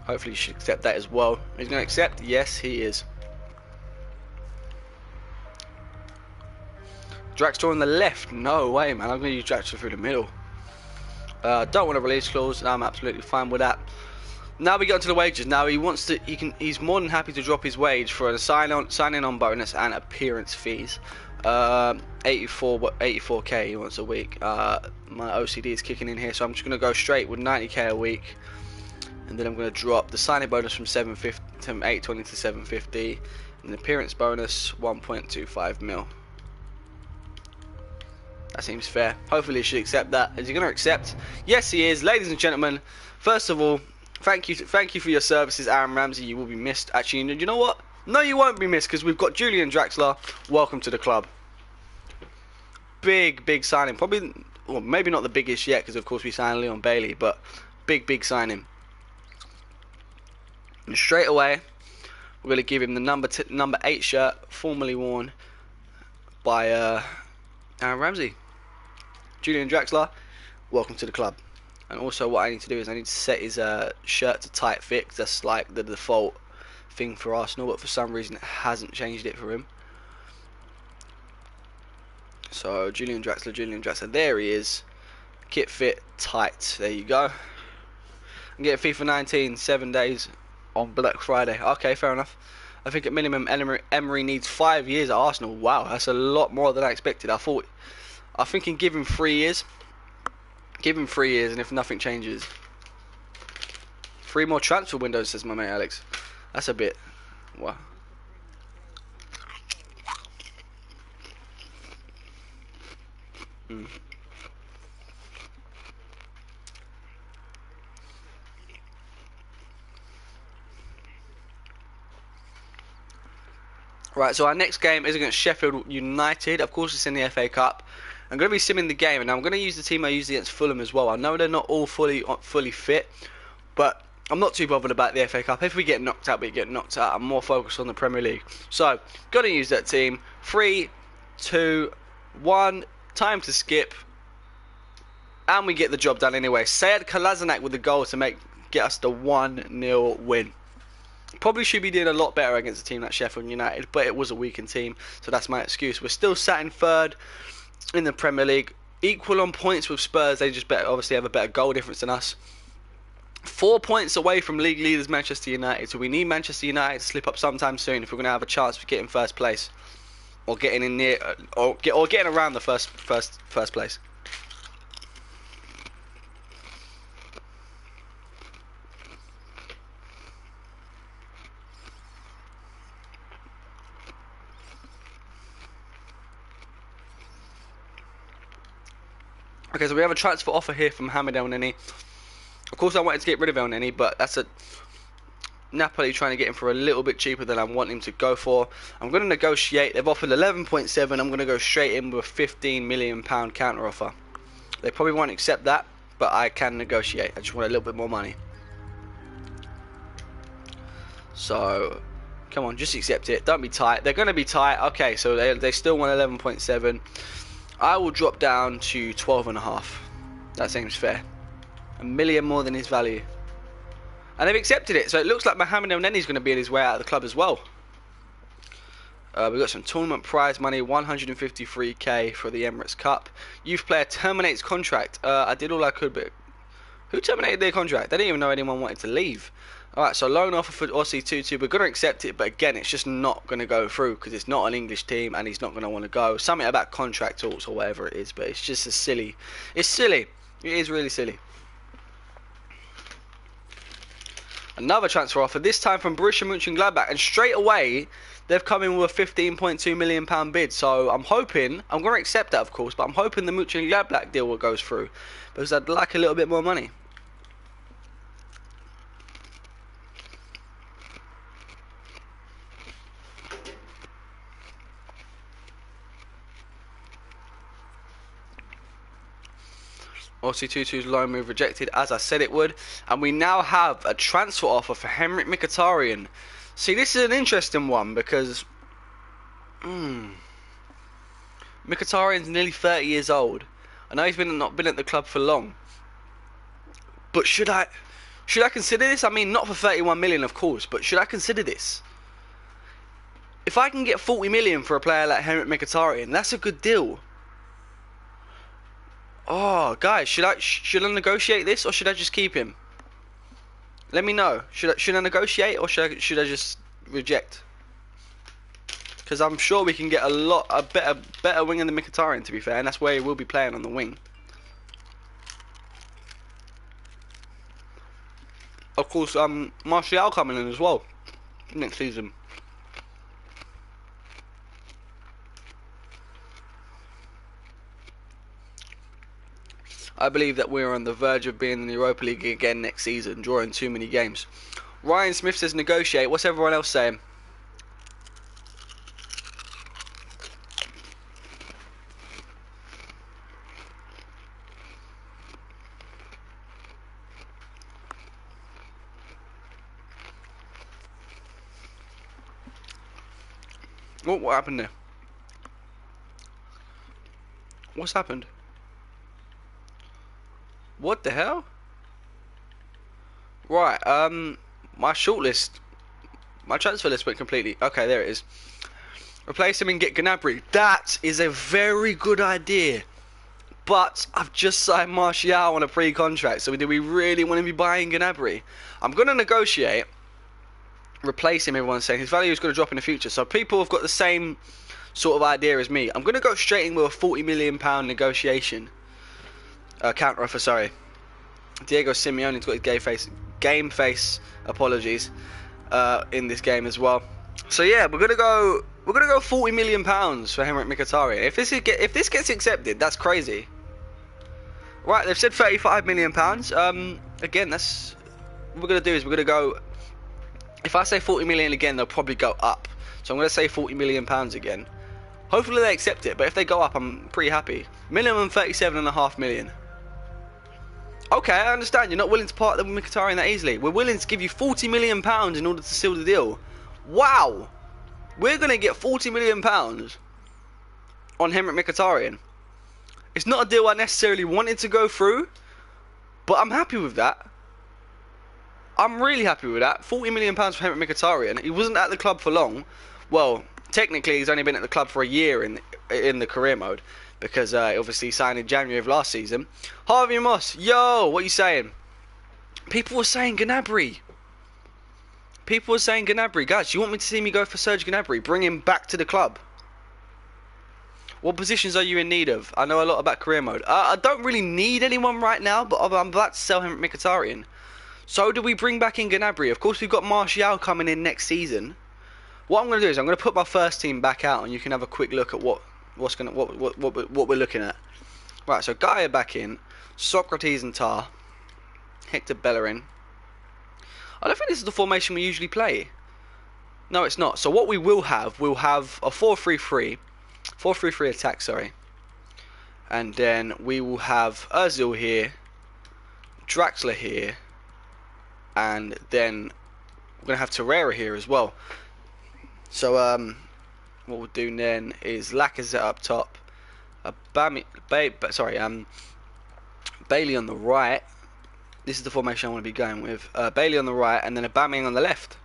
Hopefully he should accept that as well. He's going to accept? Yes, he is. Draxler on the left? No way, man. I'm going to use Draxler through the middle. Don't want a release clause. I'm absolutely fine with that. Now we get onto the wages. Now he's more than happy to drop his wage for a sign-in on bonus and appearance fees. 84k he wants a week. My OCD is kicking in here, so I'm just going to go straight with 90k a week, and then I'm going to drop the signing bonus from 820 to 750, and the appearance bonus 1.25 mil. That seems fair. Hopefully he should accept that. Is he going to accept? Yes, he is. Ladies and gentlemen, first of all, thank you for your services, Aaron Ramsey. You will be missed. Actually, you know what? No, you won't be missed, because we've got Julian Draxler. Welcome to the club. Big signing. Probably, well, maybe not the biggest yet, because of course we signed Leon Bailey, but big signing. And straight away, we're going to give him the number 8 shirt, formerly worn by Aaron Ramsey. Julian Draxler, welcome to the club. And also what I need to do is I need to set his shirt to tight fit, because that's like the default thing for Arsenal, but for some reason it hasn't changed it for him. So Julian Draxler, there he is. Kit fit tight, there you go. And get FIFA 19 7 days on Black Friday. Okay, fair enough. I think at minimum Emery needs 5 years at Arsenal. Wow, that's a lot more than I expected. I think he can give him 3 years. Give him 3 years, and if nothing changes, 3 more transfer windows, says my mate Alex. That's a bit. Wow. Right, so our next game is against Sheffield United. Of course, it's in the FA Cup. I'm going to be simming the game, and I'm going to use the team I used against Fulham as well. I know they're not all fully fit, but I'm not too bothered about the FA Cup. If we get knocked out, we get knocked out. I'm more focused on the Premier League. So, going to use that team. 3, 2, 1. Time to skip. And we get the job done anyway. Sead Kolasinac with the goal to get us the 1-0 win. Probably should be doing a lot better against a team like Sheffield United, but it was a weakened team, so that's my excuse. We're still sat in third in the Premier League, equal on points with Spurs. They just obviously have a better goal difference than us. 4 points away from league leaders Manchester United, so we need Manchester United to slip up sometime soon if we're going to have a chance of getting first place, or getting in near, or getting around the first place. Okay, so we have a transfer offer here from Mohamed El Neni. Of course, I wanted to get rid of El Neni, but that's a Napoli trying to get him for a little bit cheaper than I want him to go for. I'm going to negotiate. They've offered 11.7. I'm going to go straight in with a £15 million counter offer. They probably won't accept that, but I can negotiate. I just want a little bit more money. So, come on, just accept it. Don't be tight. They're going to be tight. Okay, so they still want 11.7. I will drop down to 12.5. That seems fair. $1 million more than his value. And they've accepted it, so it looks like Mohamed El Neni is going to be on his way out of the club as well. We've got some tournament prize money, 153k for the Emirates Cup. Youth player terminates contract. I did all I could, but who terminated their contract? They didn't even know anyone wanted to leave. Alright, so loan offer for Aussie 2-2. We're going to accept it, but again, it's just not going to go through because it's not an English team and he's not going to want to go. Something about contract talks or whatever it is, but it's just a silly. It's silly. It is really silly. Another transfer offer, this time from Borussia Mönchengladbach, and straight away they've come in with a £15.2 million bid. So I'm hoping, I'm going to accept that of course, but I'm hoping the Mönchengladbach deal goes through because I'd like a little bit more money. Aussie 2-2's loan move rejected, as I said it would. And we now have a transfer offer for Henrik Mkhitaryan. See, this is an interesting one because Mkhitaryan's nearly 30 years old. I know he's not been at the club for long. But should I consider this? I mean, not for 31 million, of course, but should I consider this? If I can get 40 million for a player like Henrik Mkhitaryan, that's a good deal. Oh, guys, should I negotiate this or should I just keep him? Let me know. Should I negotiate or should I just reject? Because I'm sure we can get a better winger than Mkhitaryan, to be fair, and that's where he will be playing, on the wing. Of course, Martial coming in as well next season. I believe that we're on the verge of being in the Europa League again next season, drawing too many games. Ryan Smith says negotiate. What's everyone else saying? What happened there? What's happened? What the hell? Right, my shortlist, my transfer list went completely. Okay, there it is. Replace him and get Gnabry. That is a very good idea. But I've just signed Martial on a pre-contract, so do we really want to be buying Gnabry? I'm going to negotiate. Replace him, everyone's saying. His value is going to drop in the future. So people have got the same sort of idea as me. I'm going to go straight in with a £40 million negotiation. Counter offer, sorry. Diego Simeone's got his game face apologies in this game as well. So yeah, we're gonna go £40 million for Henrik Mkhitaryan. If this gets accepted, that's crazy. Right, they've said £35 million. Again, that's what we're gonna do is we're gonna go. If I say 40 million again, they'll probably go up. So I'm gonna say £40 million again. Hopefully they accept it, but if they go up, I'm pretty happy. Minimum 37.5 million. Okay, I understand. You're not willing to part with Mkhitaryan that easily. We're willing to give you £40 million in order to seal the deal. Wow! We're going to get £40 million on Henrik Mkhitaryan. It's not a deal I necessarily wanted to go through, but I'm happy with that. I'm really happy with that. £40 million for Henrik Mkhitaryan. He wasn't at the club for long. Well, technically, he's only been at the club for a year in the career mode, because he obviously signed in January of last season. Harvey Moss, yo, what are you saying? People were saying Gnabry. People were saying Gnabry. Guys, you want me to see me go for Serge Gnabry? Bring him back to the club. What positions are you in need of? I know a lot about career mode. I don't really need anyone right now, but I'm about to sell him Mkhitaryan. So do we bring back in Gnabry? Of course, we've got Martial coming in next season. What I'm going to do is I'm going to put my first team back out, and you can have a quick look at what we're looking at. Right, so Gaia back in, Socrates and Tar, Hector Bellerin. I don't think this is the formation we usually play. No, it's not. So what we'll have a 4-3-3. 4-3-3 attack, sorry. And then we will have Ozil here, Draxler here, and then we're going to have Torreira here as well. So what we'll do then is Lacazette up top, Bailey on the right. This is the formation I want to be going with. Bailey on the right, and then Aubameyang on the left.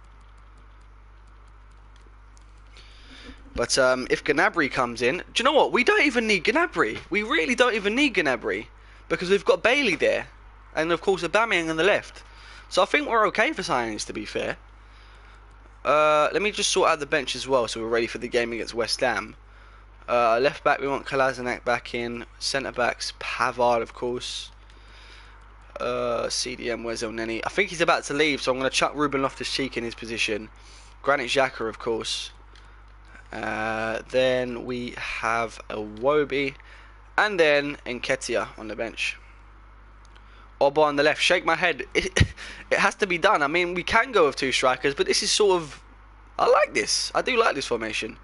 But if Gnabry comes in, do you know what? We don't even need Gnabry. We really don't even need Gnabry, because we've got Bailey there, and of course Aubameyang on the left. So I think we're okay for signings, to be fair. Let me just sort out the bench as well, so we're ready for the game against West Ham. Left back, we want Kolasinac back in. Centre backs, Pavard, of course. CDM, where's El Neni? I think he's about to leave, so I'm going to chuck Ruben Loftus-Cheek in his position. Granit Xhaka, of course. Then we have Iwobi, and then Nketiah on the bench. Oba on the left. Shake my head. It has to be done. I mean, we can go with two strikers, but this is sort of... I like this. I do like this formation.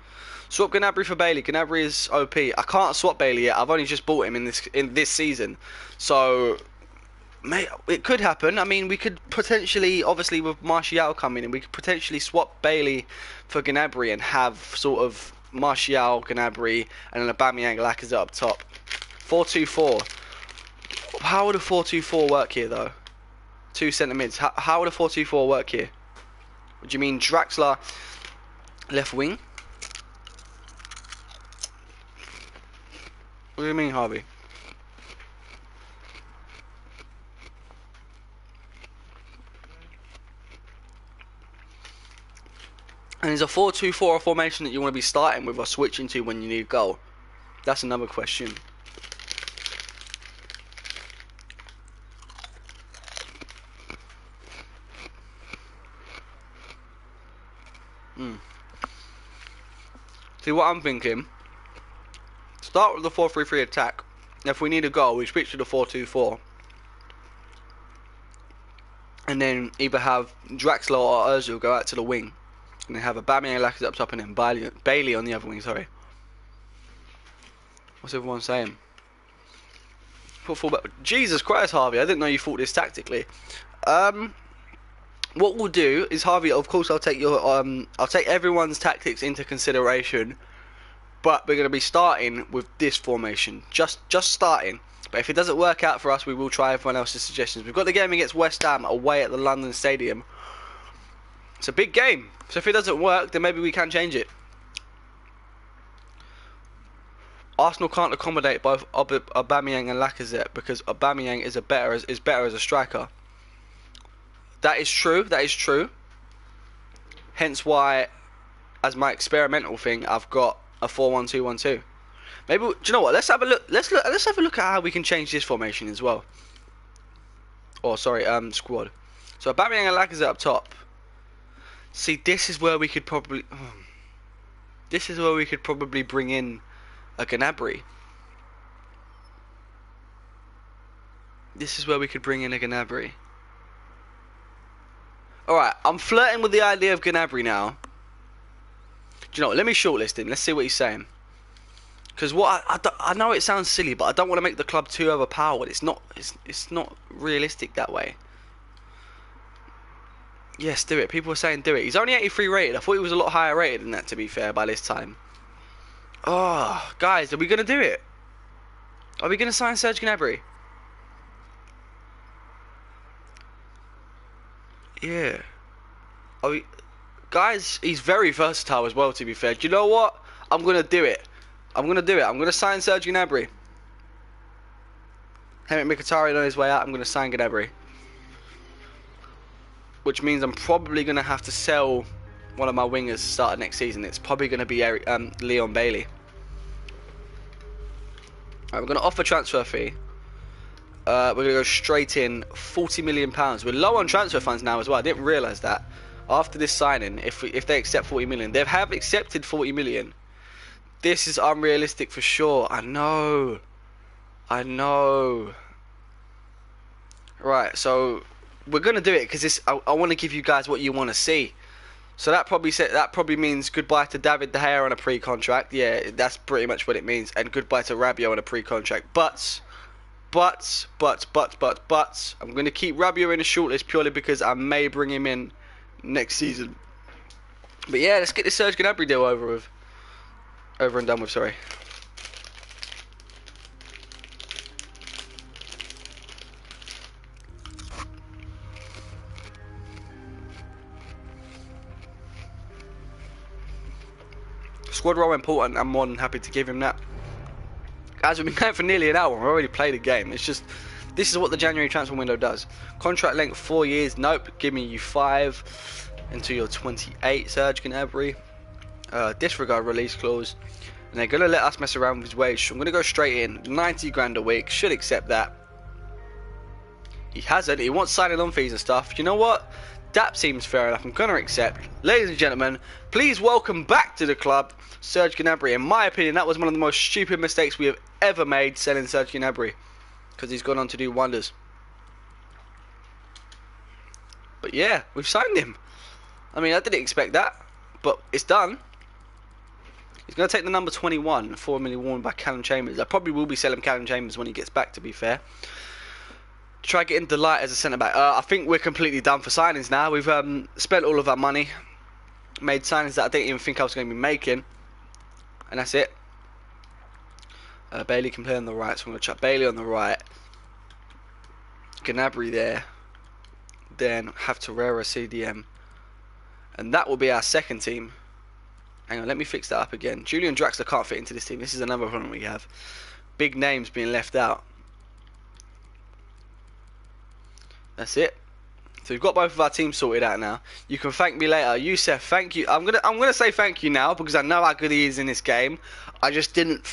Swap Gnabry for Bailey. Gnabry is OP. I can't swap Bailey yet. I've only just bought him in this season. So, mate, it could happen. I mean, we could potentially, obviously with Martial coming in, we could potentially swap Bailey for Gnabry and have sort of Martial, Gnabry, and then Aubameyang, Lacazette up top. 4-2-4. How would a 4-2-4 work here, though? Two centre mids. How would a 4-2-4 work here? What do you mean, Draxler left wing? What do you mean, Harvey? And is a 4-2-4 a formation that you want to be starting with or switching to when you need a goal? That's another question. See, what I'm thinking, start with the 4-3-3 attack. If we need a goal, we switch to the 4-2-4. And then either have Draxler or Ozil go out to the wing. And then have Aubameyang, Lacazette up top, and then Bailey on the other wing, sorry. What's everyone saying? Jesus Christ, Harvey, I didn't know you thought this tactically. What we'll do is, Harvey, of course I'll take everyone's tactics into consideration, but we're going to be starting with this formation, just starting. But if it doesn't work out for us, we will try everyone else's suggestions. We've got the game against West Ham away at the London Stadium. It's a big game, so if it doesn't work, then maybe we can change it. Arsenal can't accommodate both Aubameyang and Lacazette because Aubameyang is better as a striker. That is true. That is true. Hence why, as my experimental thing, I've got a 4-1-2-1-2. Maybe, do you know what? Let's have a look. Let's have a look at how we can change this formation as well. Oh, sorry, squad. So Aubameyang and Lacazette up top. See, this is where we could probably. This is where we could probably bring in a Gnabry. This is where we could bring in a Gnabry. Alright, I'm flirting with the idea of Gnabry now. Do you know what? Let me shortlist him. Let's see what he's saying. Because what I know it sounds silly, but I don't want to make the club too overpowered. It's not realistic that way. Yes, do it. People are saying do it. He's only 83 rated. I thought he was a lot higher rated than that, to be fair, by this time. Oh, guys, are we going to do it? Are we going to sign Serge Gnabry? Yeah. Oh, guys, he's very versatile as well, to be fair. Do you know what? I'm going to do it. I'm going to sign Serge Gnabry. Henrik Mkhitaryan on his way out. I'm going to sign Gnabry. Which means I'm probably going to have to sell one of my wingers start next season. It's probably going to be Leon Bailey. Right, we're going to offer transfer fee. We're going to go straight in £40 million. We're low on transfer funds now as well. I didn't realise that. After this signing, if they accept 40 million, they have accepted 40 million. This is unrealistic for sure. I know. Right, so we're gonna do it because I want to give you guys what you want to see. So that probably means goodbye to David De Gea on a pre-contract. Yeah, that's pretty much what it means, and goodbye to Rabiot on a pre-contract. But I'm gonna keep Rabiot in the shortlist purely because I may bring him in next season. But yeah, let's get this Serge Gnabry deal over and done with. Sorry. Squad role important. I'm more than happy to give him that. Guys, we've been going for nearly an hour. We've already played a game. It's just, this is what the January transfer window does. Contract length 4 years. Nope. Give me you 5 until you're 28. Serge Gnabry. Disregard release clause. And they're going to let us mess around with his wage. So I'm going to go straight in. 90 grand a week. Should accept that. He hasn't. He wants signing on fees and stuff. You know what? That seems fair enough. I'm going to accept. Ladies and gentlemen, please welcome back to the club, Serge Gnabry. In my opinion, that was one of the most stupid mistakes we have ever made, selling Serge Gnabry. Because he's gone on to do wonders. But yeah, we've signed him. I mean, I didn't expect that. But it's done. He's going to take the number 21, 4 million worn by Callum Chambers. I probably will be selling Callum Chambers when he gets back, to be fair. Try getting Delight as a centre-back. I think we're completely done for signings now. We've spent all of our money. Made signings that I didn't even think I was going to be making. And that's it. Bailey can play on the right, so I'm going to chuck Bailey on the right. Gnabry there. Then have Torreira CDM. And that will be our second team. Hang on, let me fix that up again. Julian Draxler can't fit into this team. This is another problem we have. Big names being left out. That's it. So we've got both of our teams sorted out now. You can thank me later. Youssef, thank you. I'm gonna say thank you now because I know how good he is in this game. I just didn't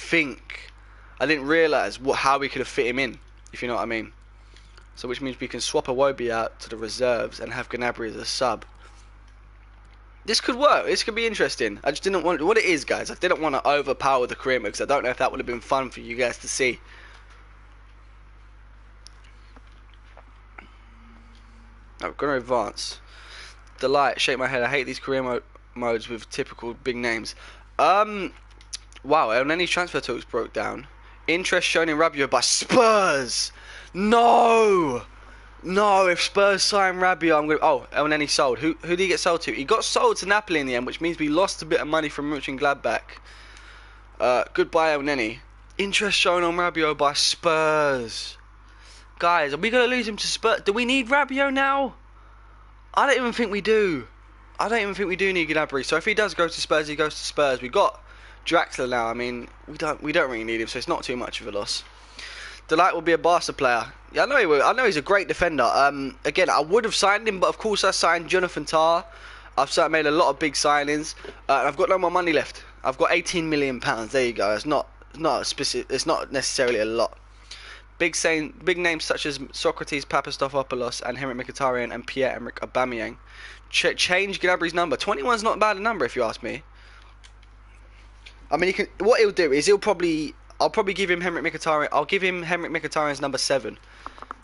realise how we could have fit him in, if you know what I mean. So which means we can swap Iwobi out to the reserves and have Gnabry as a sub. This could work. This could be interesting. I just didn't want... What it is, guys, I didn't want to overpower the career mode because I don't know if that would have been fun for you guys to see. I'm going to advance. Delight, shake my head. I hate these career modes with typical big names. Wow, and any transfer talks broke down. Interest shown in Rabiot by Spurs. No, if Spurs sign Rabiot, I'm going to... Oh, and then he sold. Who did he get sold to? He got sold to Napoli in the end, which means we lost a bit of money from Mönchengladbach. Goodbye, El Neni. Interest shown on Rabiot by Spurs. Guys, are we going to lose him to Spurs? Do we need Rabiot now? I don't even think we do. I don't even think we do need Gnabry. So if he does go to Spurs, he goes to Spurs. We got Draxler now. I mean, we don't really need him, so it's not too much of a loss. Delight will be a Barca player. Yeah, I know he will. I know he's a great defender. Again, I would have signed him, but of course I signed Jonathan Tah. I've made a lot of big signings, and I've got no more money left. I've got £18 million. There you go. It's not specific. It's not necessarily a lot. Big names such as Socrates Papastathopoulos and Henrik Mkhitaryan and Pierre-Emerick Aubameyang. Change Gnabry's number. 21's not a bad number if you ask me. I mean, what he'll do is I'll probably give him Henrik Mkhitaryan. I'll give him Henrik Mkhitaryan's number 7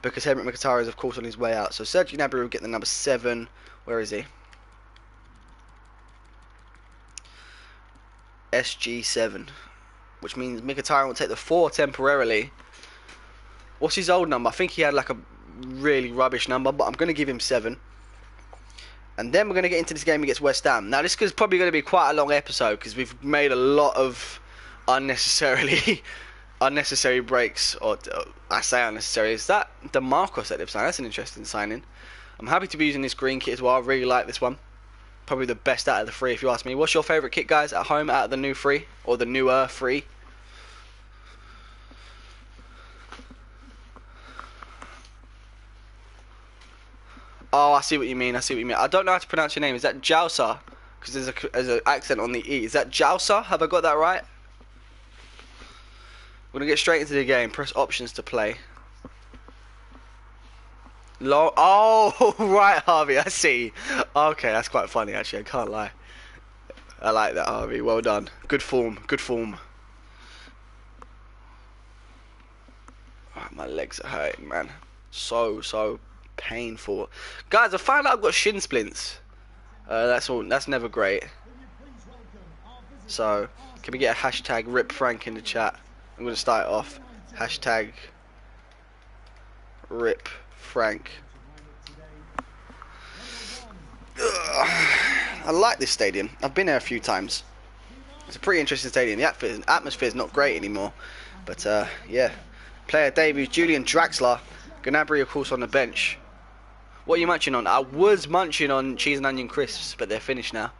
because Henrik Mkhitaryan is of course on his way out. So Serge Gnabry will get the number 7. Where is he? SG7, which means Mkhitaryan will take the 4 temporarily. What's his old number? I think he had like a really rubbish number, but I'm going to give him 7. And then we're going to get into this game against West Ham. Now this is probably going to be quite a long episode because we've made a lot of unnecessary breaks. Or I say unnecessary. Is that DeMarcos that they've signed? That's an interesting signing. I'm happy to be using this green kit as well. I really like this one. Probably the best out of the three, if you ask me. What's your favourite kit, guys, at home out of the new three? Or the newer three? Oh, I see what you mean. I see what you mean. I don't know how to pronounce your name. Is that Jalsa? Because there's an accent on the E. Is that Jalsa? Have I got that right? We're going to get straight into the game. Press options to play. Oh, right, Harvey. I see. Okay, that's quite funny, actually. I can't lie. I like that, Harvey. Well done. Good form. Good form. Oh, my legs are hurting, man. So painful. Guys, I found out I've got shin splints. That's never great. So, can we get a hashtag Rip Frank in the chat? I'm going to start it off. Hashtag Rip Frank. Ugh. I like this stadium. I've been there a few times. It's a pretty interesting stadium. The atmosphere is not great anymore. But, yeah. Player debut, Julian Draxler. Gnabry, of course, on the bench. What are you munching on? I was munching on cheese and onion crisps, but they're finished now.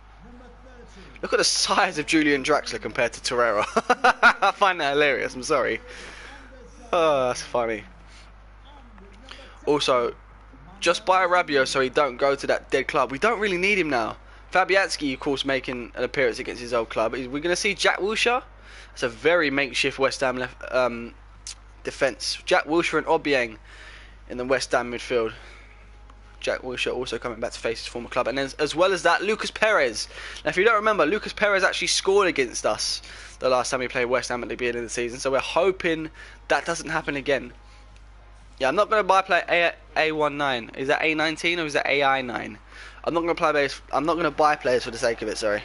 Look at the size of Julian Draxler compared to Torreira. I find that hilarious, I'm sorry. Oh, that's funny. Also, just buy Rabiot so he don't go to that dead club. We don't really need him now. Fabianski, of course, making an appearance against his old club. We're going to see Jack Wilshere. That's a very makeshift West Ham defence. Jack Wilshere and Obiang in the West Ham midfield. Jack Wilshere also coming back to face his former club. And then, as well as that, Lucas Perez. Now, if you don't remember, Lucas Perez actually scored against us the last time we played West Ham at the beginning of the season. So we're hoping that doesn't happen again. Yeah, I'm not going to buy play A19. Is that A19 or is that AI9? I'm not going to buy players for the sake of it. Sorry.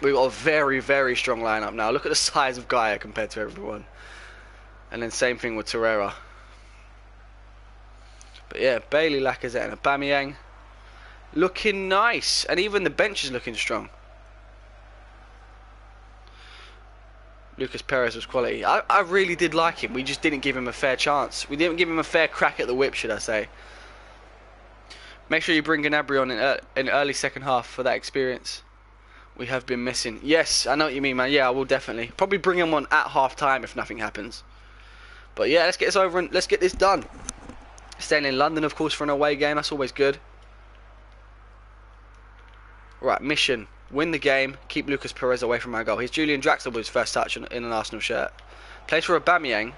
We've got a very, very strong lineup now. Look at the size of Gaia compared to everyone. And then same thing with Torreira. But yeah, Bailey, Lacazette and Aubameyang looking nice. And even the bench is looking strong. Lucas Perez was quality. I really did like him. We just didn't give him a fair chance. We didn't give him a fair crack at the whip, should I say. Make sure you bring Gnabry on in early second half for that experience. We have been missing. Yes, I know what you mean, man. Yeah, I will definitely. Probably bring him on at half time if nothing happens. But yeah, let's get this over and let's get this done. Staying in London, of course, for an away game. That's always good. Right, mission. Win the game. Keep Lucas Perez away from our goal. Here's Julian Draxler with his first touch in an Arsenal shirt. Plays for Aubameyang.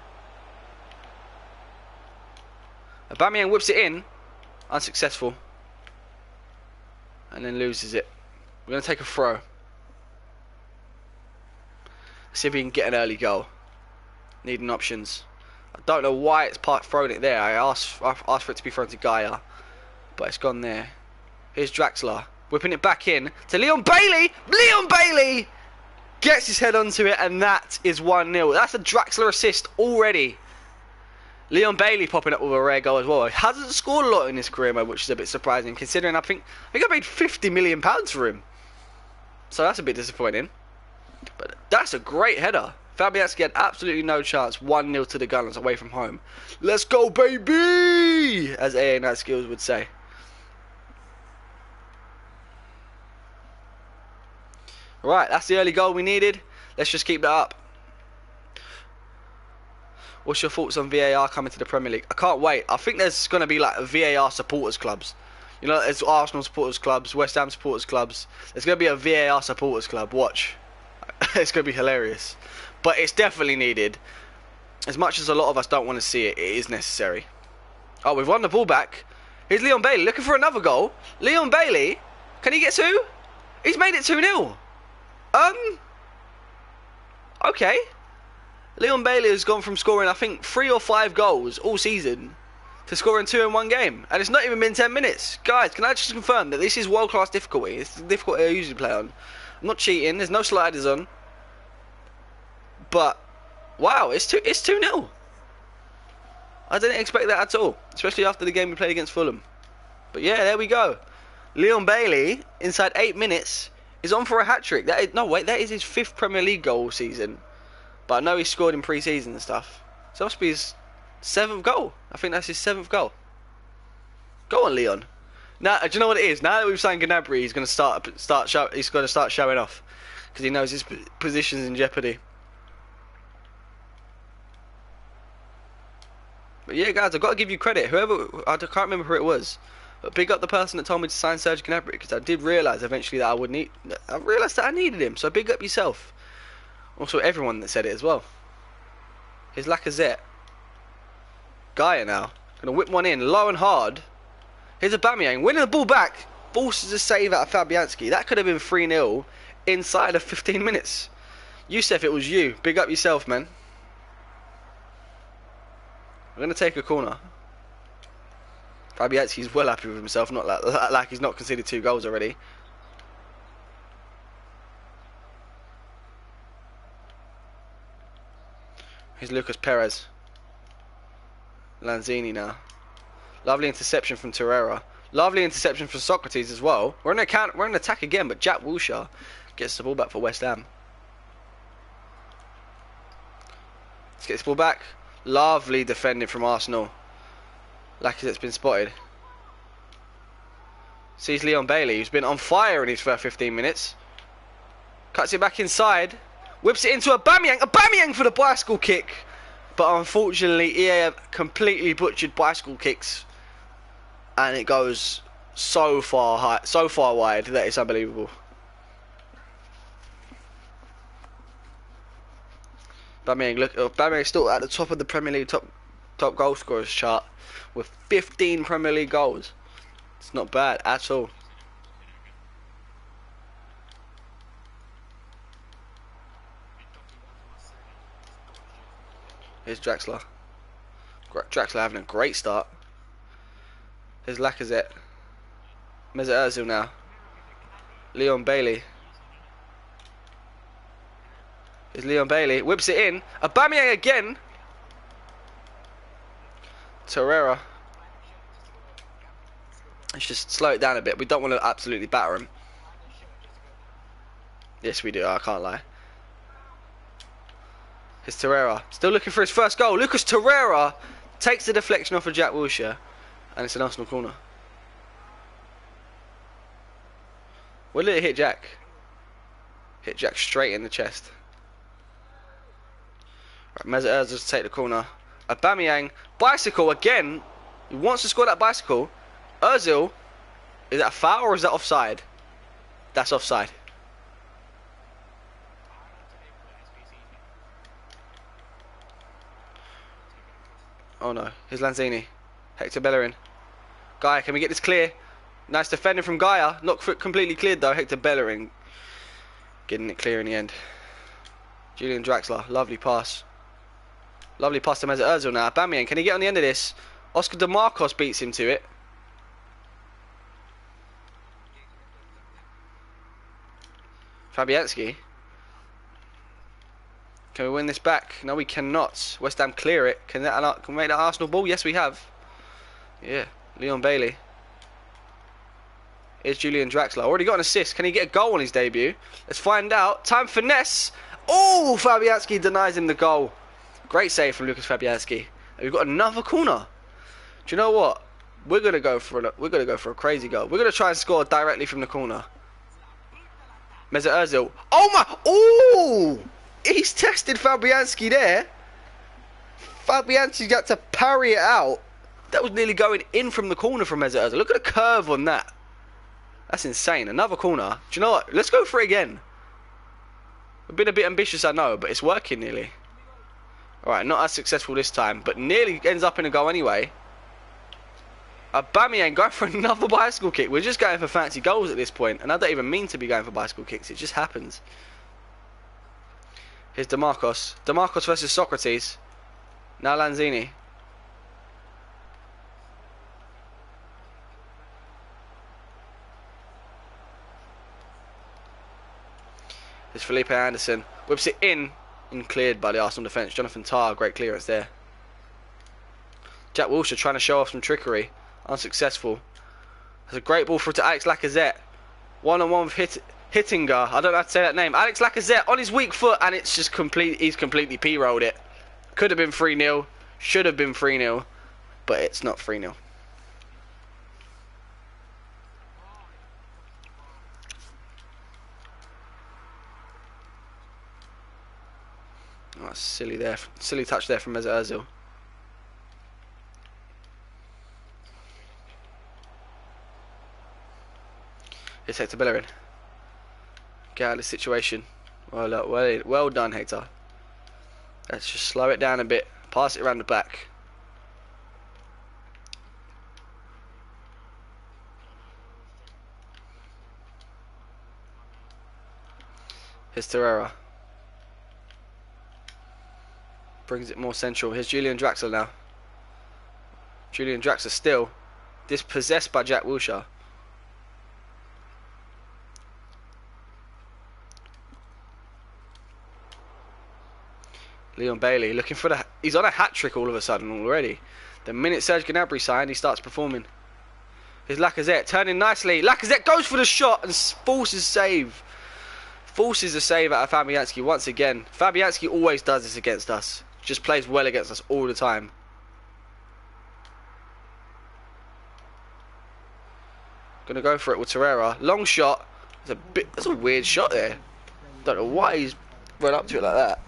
Aubameyang whips it in. Unsuccessful. And then loses it. We're going to take a throw. See if we can get an early goal. Needing options. I don't know why it's thrown it there. I asked for it to be thrown to Gaia. But it's gone there. Here's Draxler. Whipping it back in to Leon Bailey. Leon Bailey gets his head onto it, and that is 1-0. That's a Draxler assist already. Leon Bailey popping up with a rare goal as well. He hasn't scored a lot in his career mode, which is a bit surprising considering I think I paid £50 million for him. So that's a bit disappointing. But that's a great header. Fabianski had absolutely no chance. 1-0 to the Gunners away from home. Let's go, baby! As AA Night Skills would say. Right, that's the early goal we needed. Let's just keep that up. What's your thoughts on VAR coming to the Premier League? I can't wait. I think there's going to be like a VAR supporters clubs. You know, there's Arsenal supporters clubs, West Ham supporters clubs. There's going to be a VAR supporters club. Watch. It's going to be hilarious. But it's definitely needed. As much as a lot of us don't want to see it, it is necessary. Oh, we've won the ball back. Here's Leon Bailey looking for another goal. Leon Bailey, can he get two? He's made it 2-0. Okay. Leon Bailey has gone from scoring, I think, 3 or 5 goals all season to scoring 2 in one game. And it's not even been 10 minutes. Guys, can I just confirm that this is world-class difficulty? It's the difficulty I usually play on. I'm not cheating. There's no sliders on. But, wow, it's 2-0. I didn't expect that at all. Especially after the game we played against Fulham. But yeah, there we go. Leon Bailey, inside 8 minutes, is on for a hat-trick. That is his 5th Premier League goal all season. But I know he scored in pre-season and stuff. So it must be his 7th goal. I think that's his 7th goal. Go on, Leon. Now, do you know what it is? Now that we've signed Gnabry, he's going to start showing off because he knows his position's in jeopardy. But yeah, guys, I've got to give you credit. Whoever, I can't remember who it was, but big up the person that told me to sign Serge Gnabry, because I did realise eventually that I realised that I needed him. So big up yourself. Also, everyone that said it as well. Here's Lacazette. Gaia now. Gonna whip one in, low and hard. Here's Aubameyang winning the ball back. Forces a save out of Fabianski. That could have been 3-0 inside of 15 minutes. Youssef, it was you. Big up yourself, man. We're going to take a corner. Fabianski's well happy with himself. Not like he's not conceded 2 goals already. Here's Lucas Perez. Lanzini now. Lovely interception from Torreira. Lovely interception from Socrates as well. We're in attack again, but Jack Wilshere gets the ball back for West Ham. Let's get this ball back. Lovely defending from Arsenal. Lacazette's been spotted. Sees Leon Bailey, who's been on fire in his first 15 minutes. Cuts it back inside. Whips it into Aubameyang. Aubameyang for the bicycle kick. But unfortunately, EA have completely butchered bicycle kicks. And it goes so far high, so far wide that it's unbelievable. Aubameyang still at the top of the Premier League top goal scorers chart with 15 Premier League goals. It's not bad at all. Here's Draxler. Draxler having a great start. Here's Lacazette. Mesut Ozil now. Leon Bailey. Here's Leon Bailey. Whips it in. Aubameyang again. Torreira. Let's just slow it down a bit. We don't want to absolutely batter him. Yes, we do. I can't lie. Here's Torreira. Still looking for his first goal. Lucas Torreira takes the deflection off of Jack Wilshere. And it's an Arsenal corner. Where did it hit Jack? Hit Jack straight in the chest. Right, Mesut Ozil to take the corner. Aubameyang. Bicycle again. He wants to score that bicycle. Ozil. Is that a foul or is that offside? That's offside. Oh no. Here's Lanzini. Hector Bellerin. Gaia, can we get this clear? Nice defending from Gaia. Not completely cleared though. Hector Bellerin getting it clear in the end. Julian Draxler. Lovely pass. Lovely pass to Mesut Ozil now. Aubameyang, can he get on the end of this? Oscar DeMarcos beats him to it. Fabianski. Can we win this back? No, we cannot. West Ham clear it. Can we make that Arsenal ball? Yes, we have. Yeah. Leon Bailey. Here's Julian Draxler. Already got an assist. Can he get a goal on his debut? Let's find out. Time finesse. Oh, Fabianski denies him the goal. Great save from Lucas Fabianski. And we've got another corner. Do you know what? We're gonna go for a crazy goal. We're gonna try and score directly from the corner. Mesut Ozil. Oh my! Oh! He's tested Fabianski there. Fabianski's got to parry it out. That was nearly going in from the corner from Mesut Ozil. Look at the curve on that. That's insane. Another corner. Do you know what? Let's go for it again. We've been a bit ambitious, I know, but it's working nearly. Alright, not as successful this time, but nearly ends up in a goal anyway. Aubameyang going for another bicycle kick. We're just going for fancy goals at this point, and I don't even mean to be going for bicycle kicks. It just happens. Here's DeMarcos. DeMarcos versus Socrates. Now Lanzini. Here's Felipe Anderson. Whips it in and cleared by the Arsenal defence. Jonathan Tah, great clearance there. Jack Wilshere trying to show off some trickery. Unsuccessful. That's a great ball through to Alex Lacazette. One-on-one with Hittinger. I don't know how to say that name. Alex Lacazette on his weak foot, and it's just he's completely P-rolled it. Could have been 3-0. Should have been 3-0. But it's not 3-0. silly there. Silly touch there from Mesut Ozil. Here's Hector Bellerin. Get out of this situation. Well done, Hector. Let's just slow it down a bit. Pass it around the back. Here's Torreira. Brings it more central. Here's Julian Draxler now. Julian Draxler still dispossessed by Jack Wilshere. Leon Bailey looking for the... He's on a hat-trick all of a sudden already. The minute Serge Gnabry signed, he starts performing. Here's Lacazette turning nicely. Lacazette goes for the shot and forces save. Forces a save out of Fabianski once again. Fabianski always does this against us. Just plays well against us all the time. Gonna go for it with Torreira. Long shot. That's a weird shot there. Don't know why he's run up to it like that.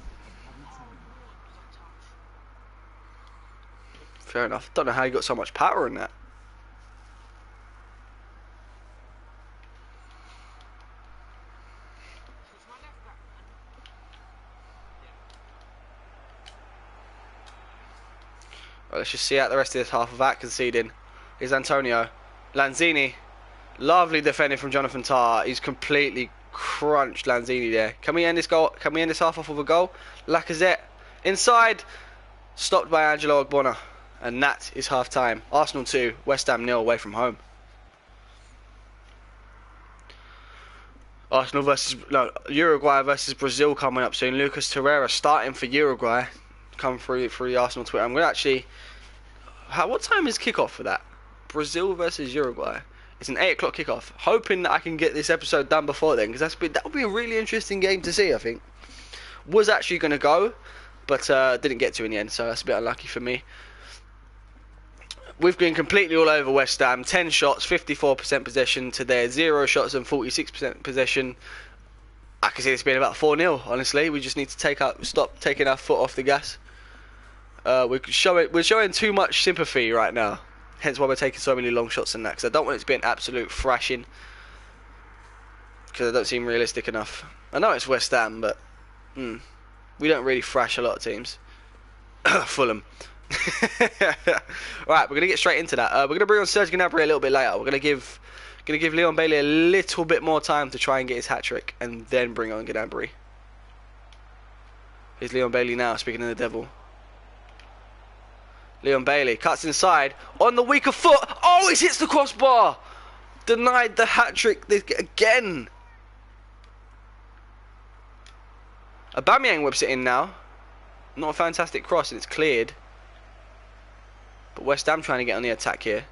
Fair enough. Don't know how he got so much power in that. Right, let's just see out the rest of this half without conceding. Here's Antonio. Lanzini. Lovely defending from Jonathan Tah. He's completely crunched Lanzini there. Can we end this goal? Can we end this half off with a goal? Lacazette. Inside. Stopped by Angelo Ogbonna. And that is half time. Arsenal 2, West Ham 0 away from home. Uruguay versus Brazil coming up soon. Lucas Torreira starting for Uruguay. Come through the Arsenal Twitter. I'm going to actually... what time is kickoff for that? Brazil versus Uruguay. It's an 8 o'clock kickoff. Hoping that I can get this episode done before then, because that would be a really interesting game to see, I think. Was actually going to go, but didn't get to in the end, so that's a bit unlucky for me. We've been completely all over West Ham. 10 shots, 54% possession to their 0 shots and 46% possession. I can see this being about 4-0, honestly. We just need to stop taking our foot off the gas. We're showing too much sympathy right now. Hence why we're taking so many long shots in that. Because I don't want it to be an absolute thrashing. Because it don't seem realistic enough. I know it's West Ham, but we don't really thrash a lot of teams. Fulham. Right, we're gonna get straight into that. We're gonna bring on Serge Gnabry a little bit later. We're gonna give Leon Bailey a little bit more time to try and get his hat trick, and then bring on Gnabry. Here's Leon Bailey now, speaking of the devil. Leon Bailey cuts inside on the weaker foot. Oh, he hits the crossbar. Denied the hat trick again. Aubameyang whips it in now. Not a fantastic cross, and it's cleared. But West Ham trying to get on the attack here.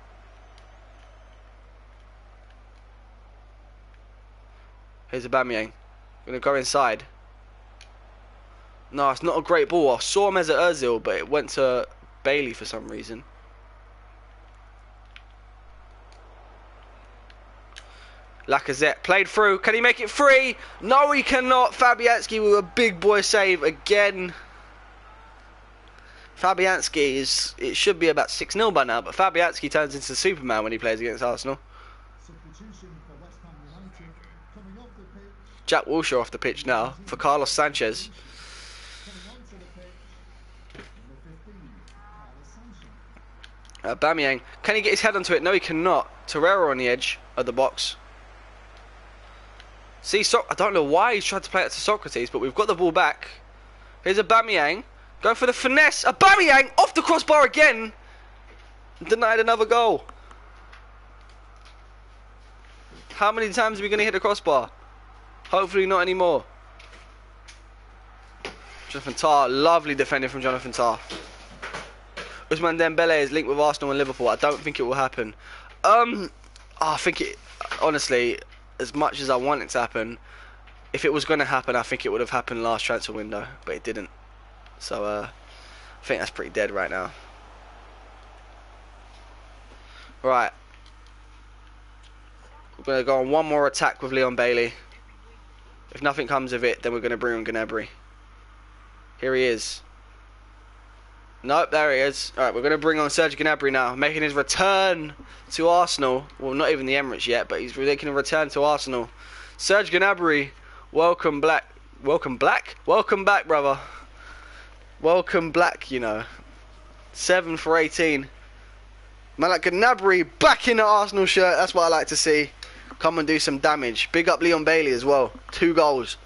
Here's Aubameyang. Gonna go inside. No, it's not a great ball. I saw him as Ozil, but it went to Bailey for some reason. Lacazette played through. Can he make it free? No, he cannot. Fabianski with a big boy save again. Fabianski it should be about 6-0 by now, but Fabianski turns into Superman when he plays against Arsenal. Jack Wilshere off the pitch now for Carlos Sanchez. Aubameyang, can he get his head onto it? No, he cannot. Torreira on the edge of the box. See, I don't know why he's tried to play it to Socrates, but we've got the ball back. Here's Aubameyang. Go for the finesse. Aubameyang off the crossbar again. Denied another goal. How many times are we going to hit the crossbar? Hopefully not anymore. Jonathan Tah. Lovely defending from Jonathan Tah. Ousmane Dembele is linked with Arsenal and Liverpool. I don't think it will happen. I think it... Honestly, as much as I want it to happen, if it was going to happen, I think it would have happened last transfer window. But it didn't. So, I think that's pretty dead right now. Right. We're going to go on one more attack with Leon Bailey. If nothing comes of it, then we're going to bring on Gnabry. Here he is. Nope, there he is. Alright, we're going to bring on Serge Gnabry now, making his return to Arsenal. Well, not even the Emirates yet, but he's making a return to Arsenal. Serge Gnabry, welcome back. Welcome back? Welcome back, brother. Welcome back, you know. 7 for 18. Man like Gnabry back in the Arsenal shirt. That's what I like to see. Come and do some damage. Big up Leon Bailey as well. 2 goals.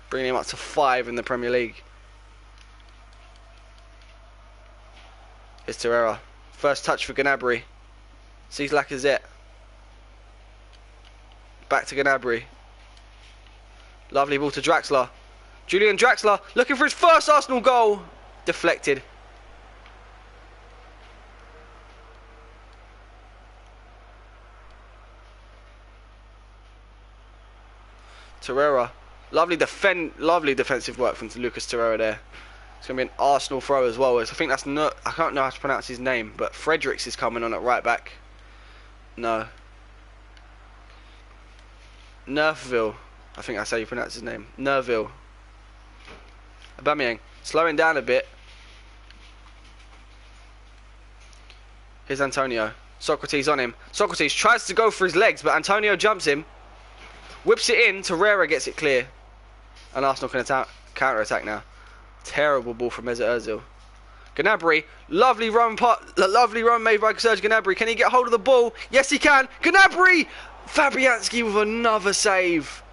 Bringing him up to 5 in the Premier League. Here's Torreira. First touch for Gnabry. Sees Lacazette. Back to Gnabry. Lovely ball to Draxler. Julian Draxler looking for his first Arsenal goal. Deflected. Torreira. Lovely defensive work from Lucas Torreira there. It's going to be an Arsenal throw as well. I think that's not... I can't know how to pronounce his name, but Fredericks is coming on at right back. No. Nerville. I think that's how you pronounce his name. Nerville. Aubameyang. Slowing down a bit. Here's Antonio. Socrates on him. Socrates tries to go for his legs, but Antonio jumps him. Whips it in. Torreira gets it clear. And Arsenal can counter-attack now. Terrible ball from Mesut Ozil. Gnabry, lovely run made by Serge Gnabry. Can he get hold of the ball? Yes, he can. Gnabry, Fabianski with another save.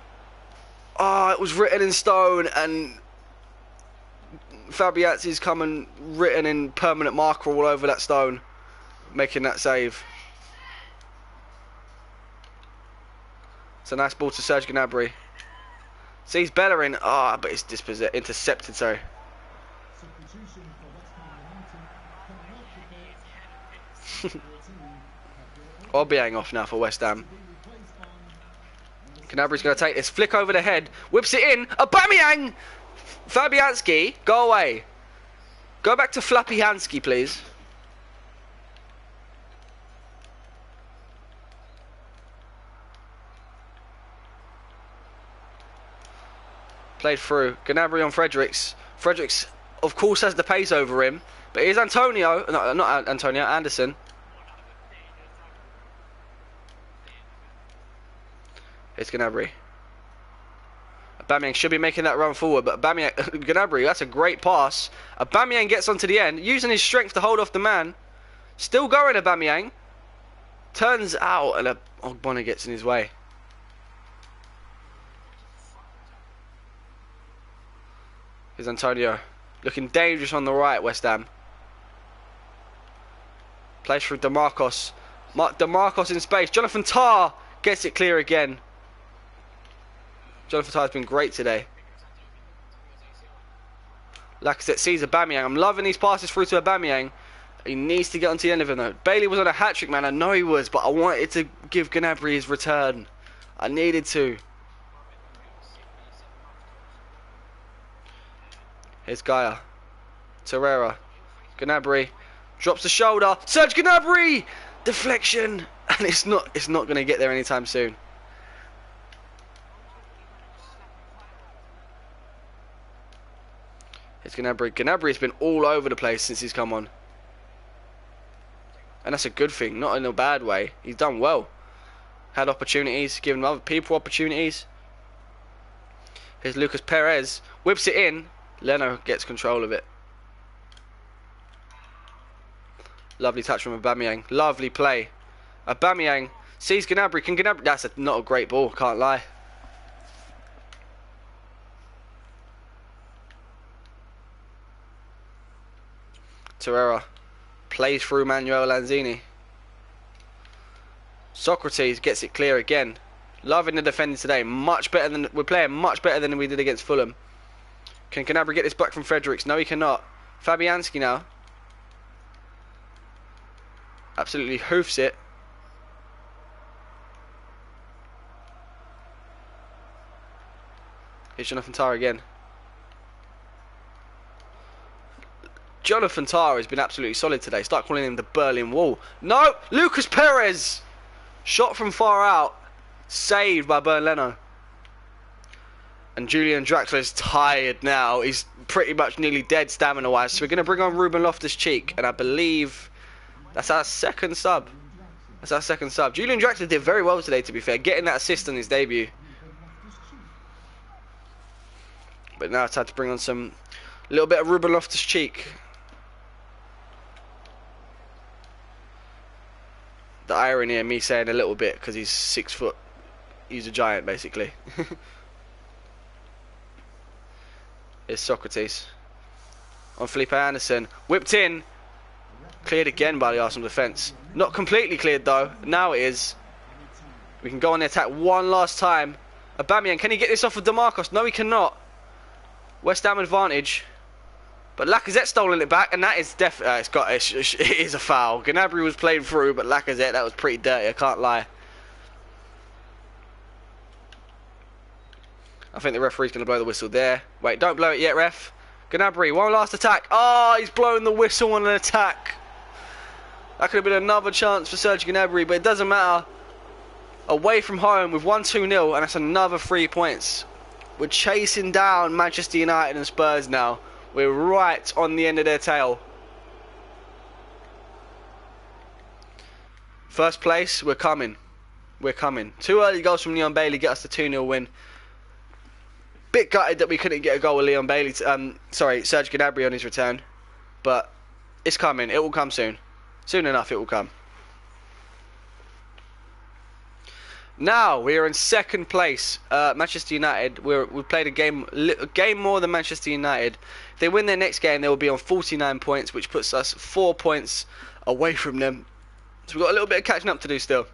Oh, it was written in stone, and Fabianski's come and written in permanent marker all over that stone, making that save. It's a nice ball to Serge Gnabry. Sees Bellerin. Ah, but it's intercepted. Sorry. Obiang off now for West Ham. Gnabry's going to take this flick over the head, whips it in. Aubameyang, Fabianski, go away. Go back to Flappy Hansky, please. Played through. Gnabry on Fredericks. Fredericks, of course, has the pace over him. But here's Antonio. No, not Antonio. Anderson. Here's Gnabry. Aubameyang should be making that run forward. But Gnabry, that's a great pass. Aubameyang gets onto the end. Using his strength to hold off the man. Still going, Aubameyang. Turns out and Ogbonna gets in his way. Here's Antonio. Looking dangerous on the right, West Ham. Plays through DeMarcos. DeMarcos in space. Jonathan Tah gets it clear again. Jonathan Tah's been great today. Lacazette sees Aubameyang. I'm loving these passes through to Aubameyang. He needs to get onto the end of it though. Bailey was on a hat-trick, man. I know he was, but I wanted to give Gnabry his return. I needed to. Here's Gaia. Torreira. Gnabry. Drops the shoulder. Serge Gnabry! Deflection! And it's not going to get there anytime soon. Here's Gnabry. Gnabry has been all over the place since he's come on. And that's a good thing, not in a bad way. He's done well. Had opportunities, given other people opportunities. Here's Lucas Perez. Whips it in. Leno gets control of it. Lovely touch from Aubameyang. Lovely play. Aubameyang sees Gnabry. Can Gnabry... That's not a great ball, can't lie. Torreira plays through Manuel Lanzini. Socrates gets it clear again. Loving the defending today. Much better than... We're playing much better than we did against Fulham. Can Gnabry get this back from Fredericks? No, he cannot. Fabianski now. Absolutely hoofs it. Here's Jonathan Tah again. Jonathan Tah has been absolutely solid today. Start calling him the Berlin Wall. No! Lucas Perez! Shot from far out. Saved by Bern Leno. And Julian Draxler is tired now. He's pretty much nearly dead stamina-wise. So we're going to bring on Ruben Loftus-Cheek. And I believe that's our second sub. That's our second sub. Julian Draxler did very well today, to be fair, getting that assist on his debut. But now it's time to bring on some little bit of Ruben Loftus-Cheek. The irony of me saying a little bit because he's 6 foot. He's a giant, basically. It's Socrates. On Felipe Anderson. Whipped in. Cleared again by the Arsenal defence. Not completely cleared though. Now it is. We can go on the attack one last time. Aubameyang, can he get this off of DeMarcos? No, he cannot. West Ham advantage. But Lacazette stolen it back, and that is it is a foul. Gnabry was played through, but Lacazette, that was pretty dirty, I can't lie. I think the referee's going to blow the whistle there. Wait, don't blow it yet, ref. Gnabry, one last attack. Oh, he's blowing the whistle on an attack. That could have been another chance for Serge Gnabry, but it doesn't matter. Away from home, we've won 2-0, and that's another 3 points. We're chasing down Manchester United and Spurs now. We're right on the end of their tail. First place, we're coming. We're coming. 2 early goals from Leon Bailey get us the 2-0 win. Bit gutted that we couldn't get a goal with Leon Bailey. Serge Gnabry on his return. But it's coming. It will come soon. Soon enough, it will come. Now we are in second place. Manchester United. We played a game more than Manchester United. If they win their next game, they will be on 49 points, which puts us 4 points away from them. So we've got a little bit of catching up to do still,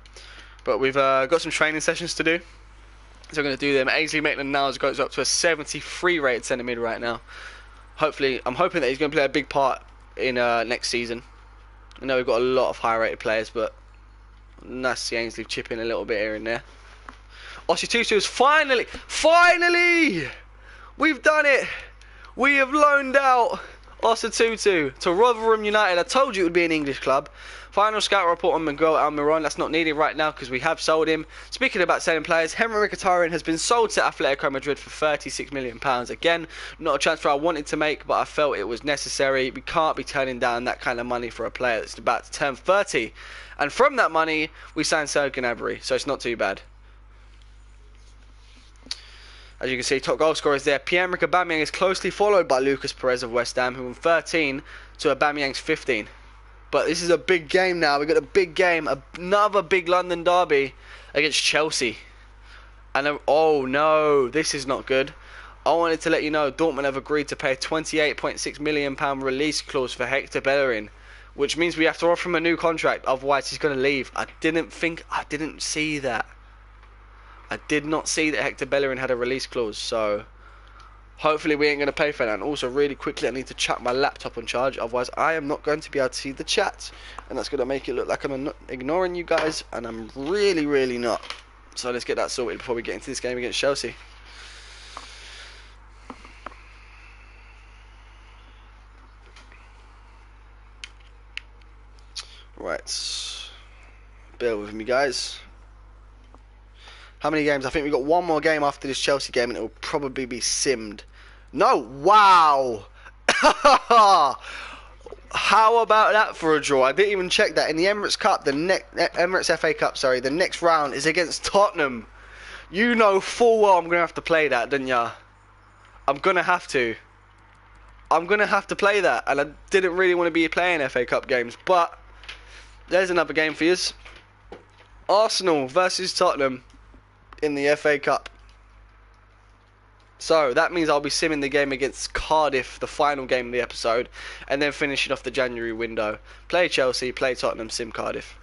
but we've got some training sessions to do. So we're going to do them. Ainsley Maitland-Niles goes up to a 73 rated centre mid right now. Hopefully, I'm hoping that he's going to play a big part in next season. I know we've got a lot of high rated players, but nice to see Ainsley chip in a little bit here and there. Ossie is finally, we've done it. We have loaned out Ossie to Rotherham United. I told you it would be an English club. Final scout report on Miguel Almiron. That's not needed right now because we have sold him. Speaking about selling players, Henry Mkhitaryan has been sold to Atletico Madrid for £36 million. Again, not a transfer I wanted to make, but I felt it was necessary. We can't be turning down that kind of money for a player that's about to turn 30. And from that money, we signed Serge Gnabry, so it's not too bad. As you can see, top goal scorers there. Pierre-Emerick Aubameyang is closely followed by Lucas Perez of West Ham, who won 13 to Aubameyang's 15. But this is a big game now. We've got a big game, another big London derby against Chelsea. And oh no, this is not good. I wanted to let you know Dortmund have agreed to pay a £28.6 million release clause for Hector Bellerin, which means we have to offer him a new contract, otherwise he's going to leave. I didn't see that. I did not see that Hector Bellerin had a release clause, so hopefully we ain't going to pay for that. And also, really quickly, I need to chuck my laptop on charge, otherwise I am not going to be able to see the chat, and that's going to make it look like I'm ignoring you guys, and I'm really not. So let's get that sorted before we get into this game against Chelsea. Right, bear with me, guys. How many games? I think we've got one more game after this Chelsea game and it will probably be simmed. No! Wow! How about that for a draw? I didn't even check that. In the Emirates Cup, Emirates FA Cup, sorry, the next round is against Tottenham. You know full well I'm going to have to play that, didn't ya? I'm going to have to. I'm going to have to play that. And I didn't really want to be playing FA Cup games. But there's another game for you. Arsenal versus Tottenham in the FA Cup. So that means I'll be simming the game against Cardiff, the final game of the episode, and then finishing off the January window. Play Chelsea, play Tottenham, sim Cardiff.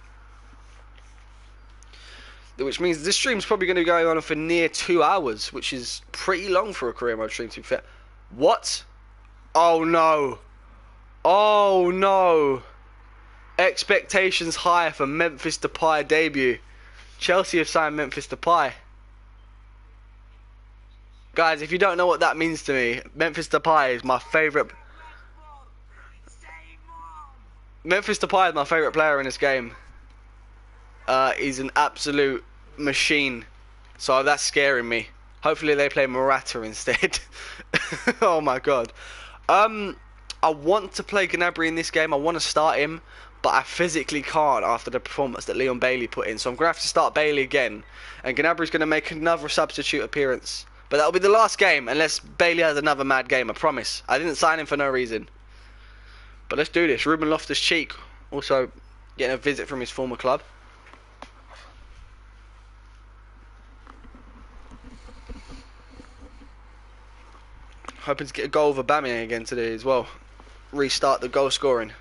Which means this stream's probably going to be going on for near 2 hours, which is pretty long for a career mode stream, to be fair. What? Oh no. Oh no. Expectations high for Memphis Depay debut. Chelsea have signed Memphis Depay. Guys, if you don't know what that means to me, Memphis Depay is my favourite. Memphis Depay is my favourite player in this game. He's an absolute machine. So that's scaring me. Hopefully they play Morata instead. Oh my god. I want to play Gnabry in this game. I want to start him, but I physically can't after the performance that Leon Bailey put in. So I'm going to have to start Bailey again. And Gnabry's going to make another substitute appearance. But that'll be the last game unless Bailey has another mad game, I promise. I didn't sign him for no reason. But let's do this. Ruben Loftus-Cheek also getting a visit from his former club. Hoping to get a goal with Aubameyang again today as well. Restart the goal scoring.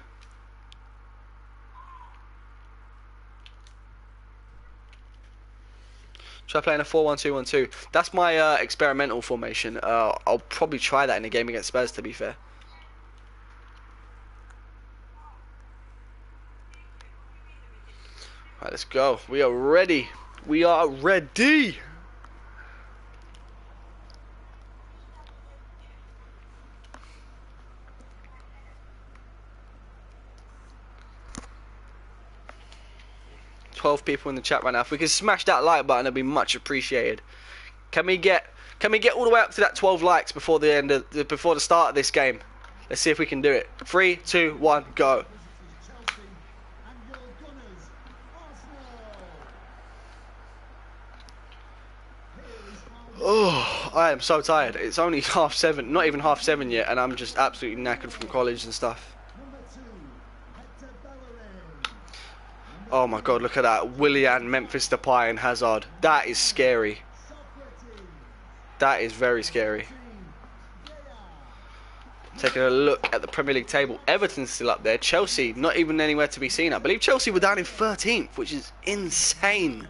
Try playing a 4-1-2-1-2. That's my experimental formation. I'll probably try that in a game against Spurs, to be fair. Right, let's go. We are ready. We are ready. People in the chat right now. If we can smash that like button, it'd be much appreciated. Can we get all the way up to that 12 likes before the start of this game? Let's see if we can do it. 3, 2, 1, go. Oh, I am so tired. It's only 7:30, not even 7:30 yet, and I'm just absolutely knackered from college and stuff. Oh my god, look at that. Julian, Memphis Depay and Hazard. That is scary. That is very scary. Taking a look at the Premier League table. Everton's still up there. Chelsea, not even anywhere to be seen. I believe Chelsea were down in 13th, which is insane.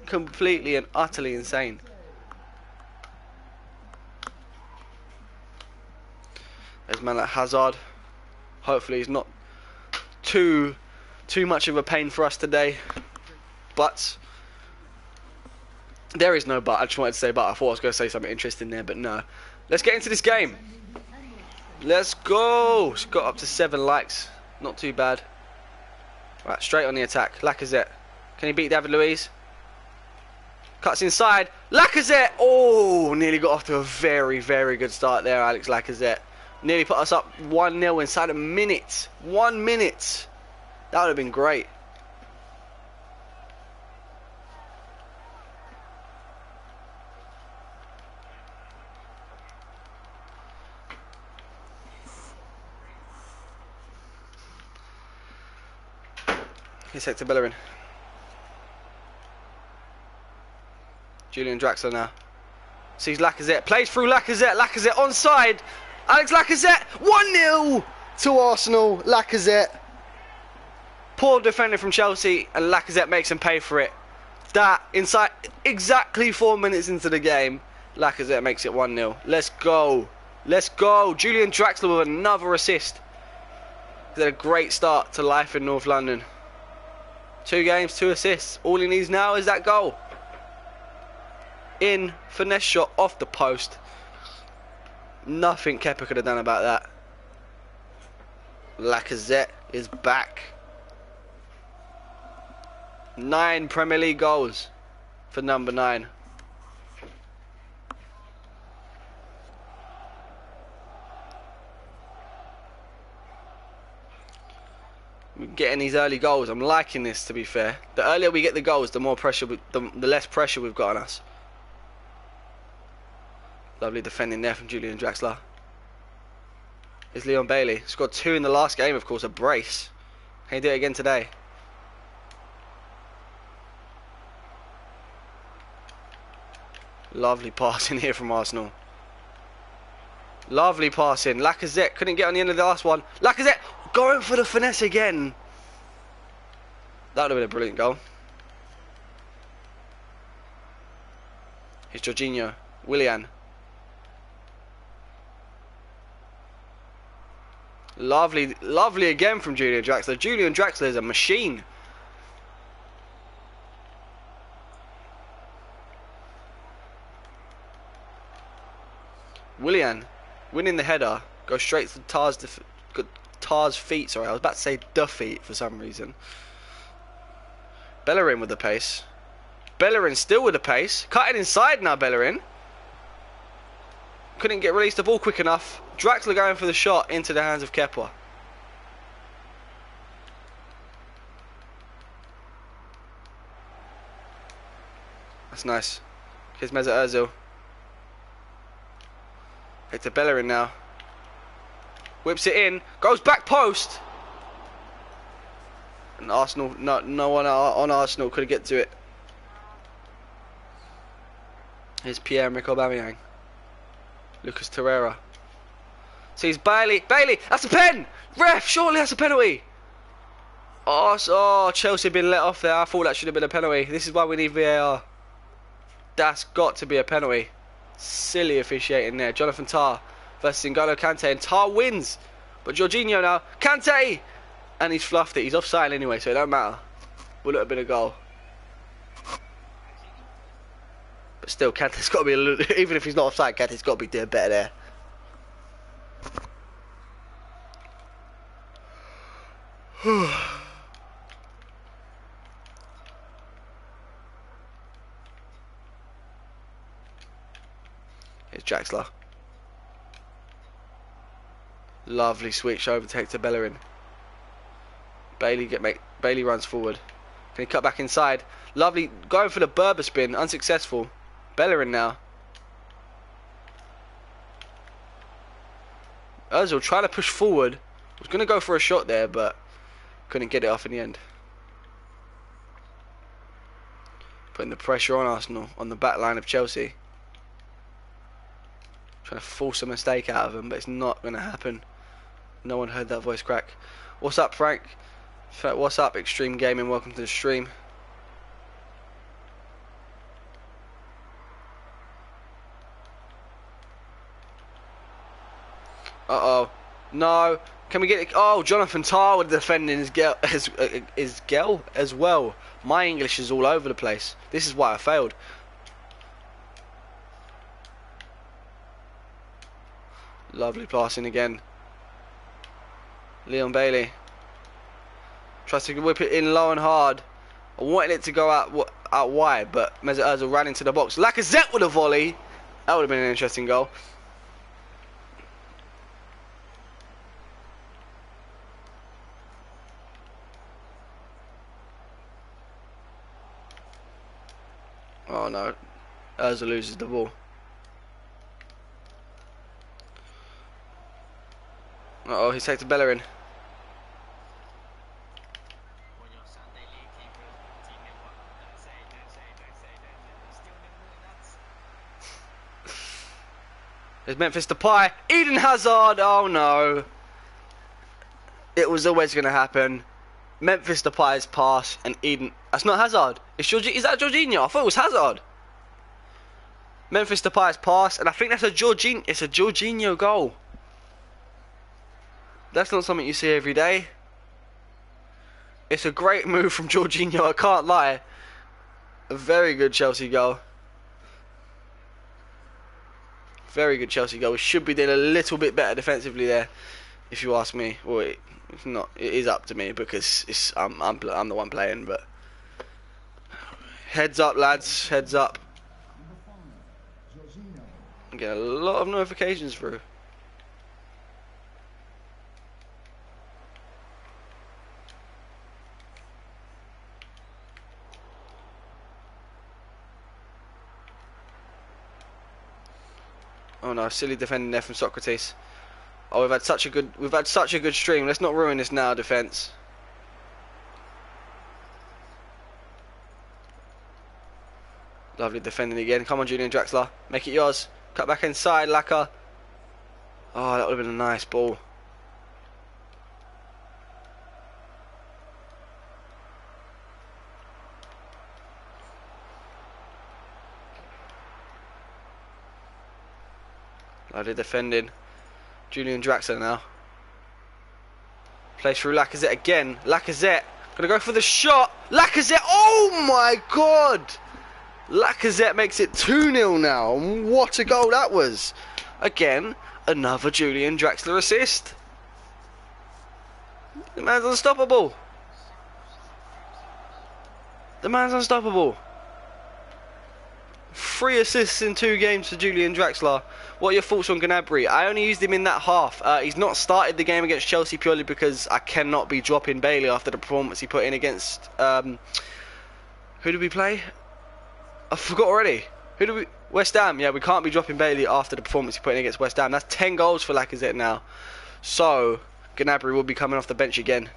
Completely and utterly insane. There's a man like Hazard. Hopefully he's not too much of a pain for us today, but there is no but. I just wanted to say but. I thought I was going to say something interesting there, but no. Let's get into this game. Let's go. It's got up to 7 likes. Not too bad. Right, straight on the attack. Lacazette. Can he beat David Luiz? Cuts inside. Lacazette. Oh, nearly got off to a very, very good start there, Alex Lacazette. Nearly put us up 1-0 inside a minute. 1 minute. That would have been great. Here's Hector Bellerin. Julian Draxler now. Sees Lacazette. Plays through Lacazette. Lacazette onside. Alex Lacazette. 1-0 to Arsenal. Lacazette. Poor defender from Chelsea, and Lacazette makes him pay for it. That, inside exactly 4 minutes into the game, Lacazette makes it 1-0. Let's go. Let's go. Julian Draxler with another assist. He's had a great start to life in North London. 2 games, 2 assists. All he needs now is that goal. In, finesse shot off the post. Nothing Kepa could have done about that. Lacazette is back. 9 Premier League goals for number 9. We're getting these early goals. I'm liking this, to be fair. The earlier we get the goals, the more pressure, the less pressure we've got on us. Lovely defending there from Julian Draxler. Here's Leon Bailey. Scored 2 in the last game, of course, a brace. Can he do it again today? Lovely passing here from Arsenal. Lovely passing. Lacazette couldn't get on the end of the last one. Lacazette going for the finesse again. That would have been a brilliant goal. Here's Jorginho. Julian. Lovely, lovely again from Julian Draxler. Julian Draxler is a machine. Julian winning the header, goes straight to Tar's feet. Sorry, I was about to say the feet for some reason. Bellerin with the pace. Bellerin still with the pace. Cutting inside now, Bellerin. Couldn't get released the ball quick enough. Draxler going for the shot into the hands of Kepa. That's nice. Here's Mesut Ozil. It's to Bellerin now. Whips it in. Goes back post. And Arsenal, no one on Arsenal could get to it. Here's Pierre-Emerick Aubameyang. Lucas Torreira. Sees Bailey. Bailey, that's a pen! Ref, surely that's a penalty. Oh, Chelsea have been let off there. I thought that should have been a penalty. This is why we need VAR. That's got to be a penalty. Silly officiating there. Jonathan Tah versus N'Golo Kante, and Tah wins. But Jorginho now. Kante! And he's fluffed it. He's offside anyway, so it don't matter. Would it have been a goal? But still, Kante's got to be a little, even if he's not offside, Kante's got to be doing better there. Here's Draxler. Lovely switch overtake to Bellerin. Bailey runs forward. Can he cut back inside? Lovely, going for the Berber spin, unsuccessful. Bellerin now. Ozil trying to push forward. Was going to go for a shot there, but couldn't get it off in the end. Putting the pressure on Arsenal, on the back line of Chelsea. Trying to force a mistake out of them, but it's not going to happen. No one heard that voice crack. What's up, Frank? What's up, Extreme Gaming? Welcome to the stream. Uh-oh. No. Can we get it? Oh, Jonathan Tah with defending his girl as well. My English is all over the place. This is why I failed. Lovely passing again. Leon Bailey tries to whip it in low and hard. I wanted it to go out wide, but Mesut Ozil ran into the box. Lacazette with a volley. That would have been an interesting goal. Oh no, Ozil loses the ball. Uh oh, he's taken to Bellerin. There's Memphis Depay. Eden Hazard. Oh no. It was always going to happen. Memphis Depay's pass and Eden. That's not Hazard. Is that Jorginho? I thought it was Hazard. Memphis Depay's pass, and I think that's a Jorginho. It's a Jorginho goal. That's not something you see every day. It's a great move from Jorginho, I can't lie. A very good Chelsea goal. Very good Chelsea goal. We should be doing a little bit better defensively there, if you ask me. Well, it's not. It is up to me because I'm the one playing. But heads up, lads. Heads up. I'm getting a lot of notifications through. Oh no, silly defending there from Socrates. Oh, we've had such a good stream. Let's not ruin this now, defense. Lovely defending again. Come on, Julian Draxler. Make it yours. Cut back inside, Laka. Oh, that would have been a nice ball. Lovely defending. Julian Draxler now. Plays through Lacazette again. Lacazette. Gonna go for the shot. Lacazette. Oh my god. Lacazette makes it 2-0 now. What a goal that was. Again, another Julian Draxler assist. The man's unstoppable. The man's unstoppable. 3 assists in 2 games for Julian Draxler. What are your thoughts on Gnabry? I only used him in that half. He's not started the game against Chelsea purely because I cannot be dropping Bailey after the performance he put in against... who did we play? I forgot already. Who did we... West Ham. Yeah, we can't be dropping Bailey after the performance he put in against West Ham. That's 10 goals for Lacazette now. So, Gnabry will be coming off the bench again.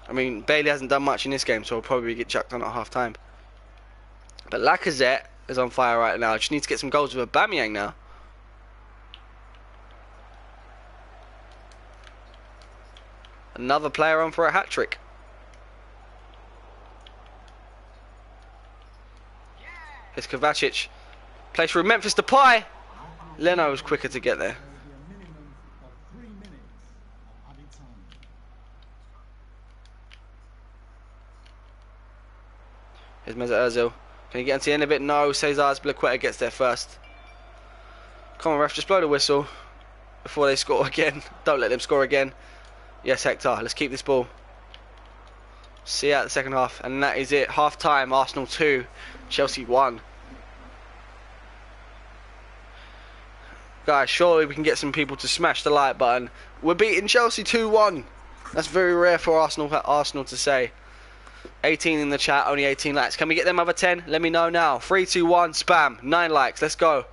I mean, Bailey hasn't done much in this game, so he'll probably get chucked on at half-time. But Lacazette is on fire right now. Just need to get some goals with Aubameyang now. Another player on for a hat-trick. Here's Kovacic. Plays through Memphis Depay. Leno was quicker to get there. Here's Mesut Ozil. Can he get into the end of it? No. Cesar Azpilicueta gets there first. Come on, ref. Just blow the whistle before they score again. Don't let them score again. Yes, Hector. Let's keep this ball. See you out the second half. And that is it. Half time. Arsenal 2. Chelsea 1. Guys, surely we can get some people to smash the like button. We're beating Chelsea 2-1. That's very rare for Arsenal to say. 18 in the chat, only 18 likes. Can we get them other 10? Let me know now. 3, 2, 1, spam. 9 likes. Let's go.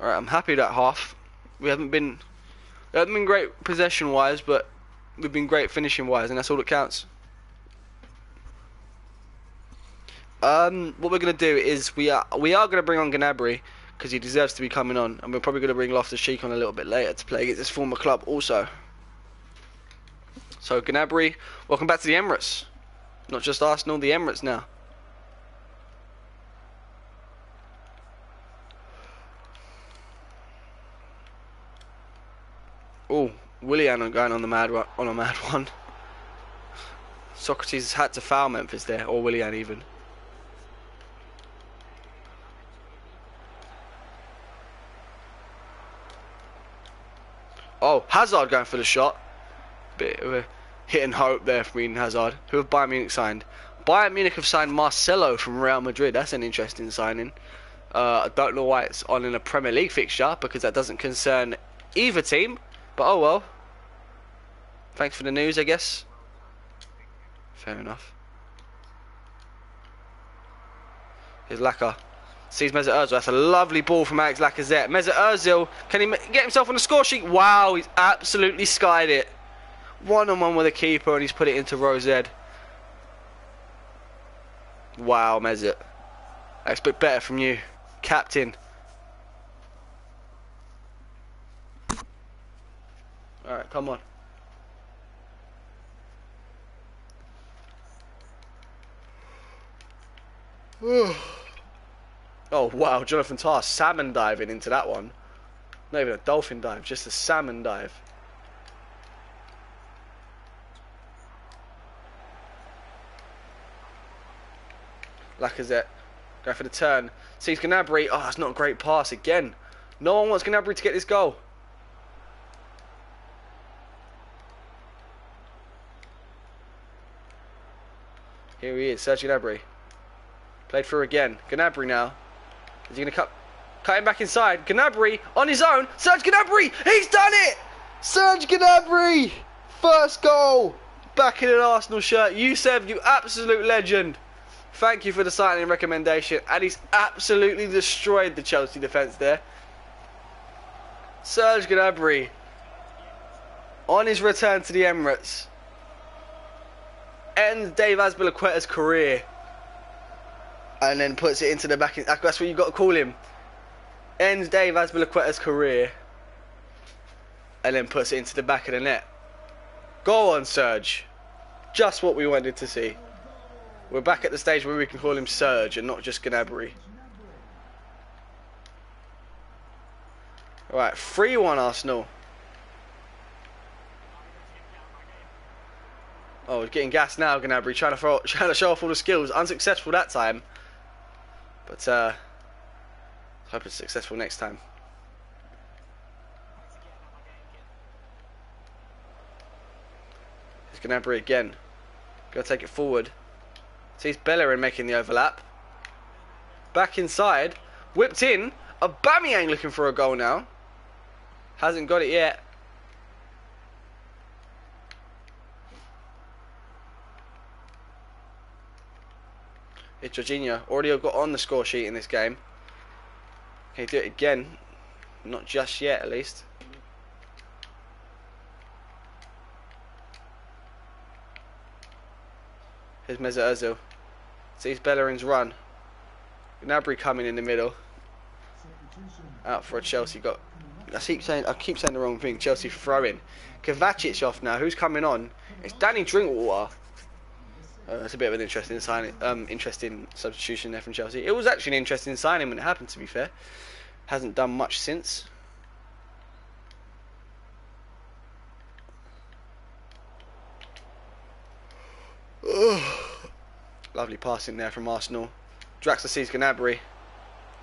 Alright, I'm happy that half. We haven't been great possession wise, but we've been great finishing wise, and that's all that counts. What we're gonna do is we are gonna bring on Gnabry because he deserves to be coming on, and we're probably gonna bring Loftus-Cheek on a little bit later to play against his former club also. So Gnabry, welcome back to the Emirates. Not just Arsenal, the Emirates now. Oh, Julian going on a mad one. Socrates had to foul Memphis there, or Julian even. Oh, Hazard going for the shot. Bit of a hit and hope there from Eden Hazard. Who have Bayern Munich signed? Bayern Munich have signed Marcelo from Real Madrid. That's an interesting signing. I don't know why it's on in a Premier League fixture, because that doesn't concern either team. But oh well. Thanks for the news, I guess. Fair enough. Here's Laka. Sees Mesut Ozil. That's a lovely ball from Alex Lacazette. Mesut Ozil, can he get himself on the score sheet? Wow, he's absolutely skied it. One-on-one with a keeper, and he's put it into row Z. Wow, Mesut. I expect better from you, captain. Alright, come on. Oh wow, Jonathan Tah salmon diving into that one. Not even a dolphin dive, just a salmon dive. Lacazette going for the turn. Sees Gnabry. Oh, it's not a great pass again. No one wants Gnabry to get this goal. Here he is, Serge Gnabry. Played through again. Gnabry now. Is he going to cut him back inside? Gnabry on his own. Serge Gnabry! He's done it! Serge Gnabry! First goal! Back in an Arsenal shirt. Youssef, you absolute legend. Thank you for the signing recommendation. And he's absolutely destroyed the Chelsea defence there. Serge Gnabry on his return to the Emirates ends Dave Azpilicueta's career. And then puts it into the back. That's what you've got to call him. Ends Dave Azpilicueta's career. And then puts it into the back of the net. Go on, Serge. Just what we wanted to see. We're back at the stage where we can call him Serge and not just Gnabry. Alright, 3-1 Arsenal. Oh, we're getting gassed now, Gnabry. Trying to show off all the skills. Unsuccessful that time. But hope it's successful next time. Gnabry again. Gotta take it forward. Sees Bellerin making the overlap. Back inside. Whipped in. Aubameyang looking for a goal now. Hasn't got it yet. It's Jorginho. Already got on the score sheet in this game. Can he do it again? Not just yet, at least. Here's Mesut Ozil. Sees Bellerin's run. Gnabry coming in the middle. Out for a Chelsea got. I keep saying the wrong thing. Chelsea throwing. Kovacic off now. Who's coming on? It's Danny Drinkwater. That's a bit of an interesting signing. Interesting substitution there from Chelsea. It was actually an interesting signing when it happened. To be fair, hasn't done much since. Lovely passing there from Arsenal. Draxler sees Gnabry.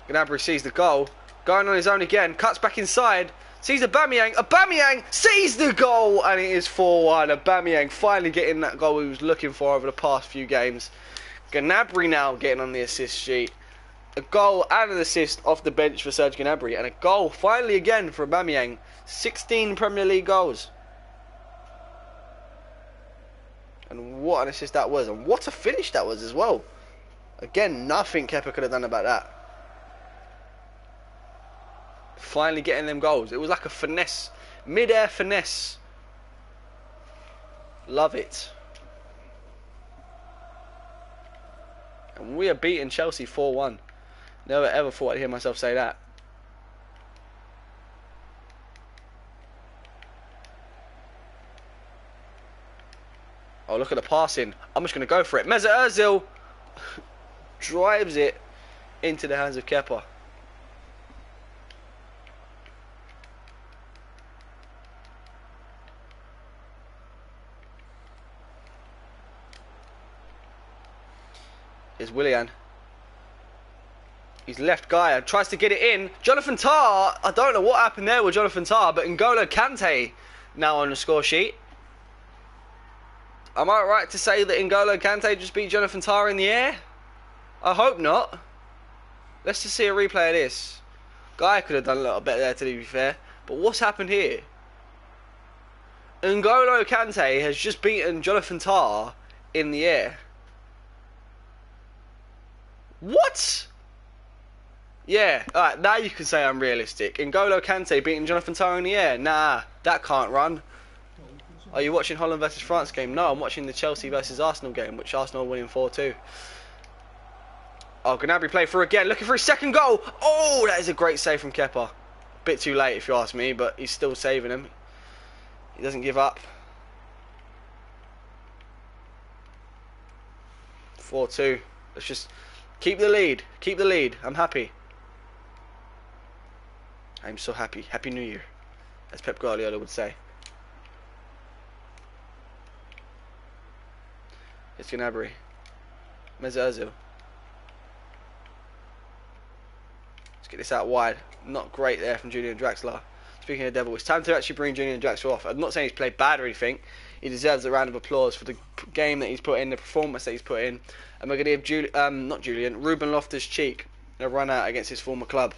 Gnabry sees the goal. Going on his own again. Cuts back inside. Sees Aubameyang. Aubameyang sees the goal. And it is 4-1. Aubameyang finally getting that goal he was looking for over the past few games. Gnabry now getting on the assist sheet. A goal and an assist off the bench for Serge Gnabry. And a goal finally again for Aubameyang. 16 Premier League goals. And what an assist that was. And what a finish that was as well. Again, nothing Kepa could have done about that. Finally getting them goals. It was like a finesse. Mid-air finesse. Love it. And we are beating Chelsea 4-1. Never ever thought I'd hear myself say that. Oh, look at the passing. I'm just going to go for it. Mesut Ozil drives it into the hands of Kepa. Here's Julian. He's left Gaia. Tries to get it in. Jonathan Tah. I don't know what happened there with Jonathan Tah, but N'Golo Kante now on the score sheet. Am I right to say that N'Golo Kante just beat Jonathan Tah in the air? I hope not. Let's just see a replay of this. Guy could have done a little better there, to be fair. But what's happened here? N'Golo Kante has just beaten Jonathan Tah in the air. What? Yeah, alright, now you can say I'm realistic. N'Golo Kante beating Jonathan Tah in the air. Nah, that can't run. Are you watching Holland versus France game? No, I'm watching the Chelsea versus Arsenal game, which Arsenal are winning 4-2. Oh, Gnabry play through again, looking for his second goal. Oh, that is a great save from Kepa. Bit too late if you ask me, but he's still saving him. He doesn't give up. 4-2. Let's just keep the lead. Keep the lead. I'm happy. I'm so happy. Happy New Year, as Pep Guardiola would say. It's Gnabry. Mesut Ozil. Let's get this out wide. Not great there from Julian Draxler. Speaking of devil, it's time to actually bring Julian Draxler off. I'm not saying he's played bad or anything. He deserves a round of applause for the game that he's put in, the performance that he's put in. And we're going to give Ruben Loftus-Cheek a run out against his former club.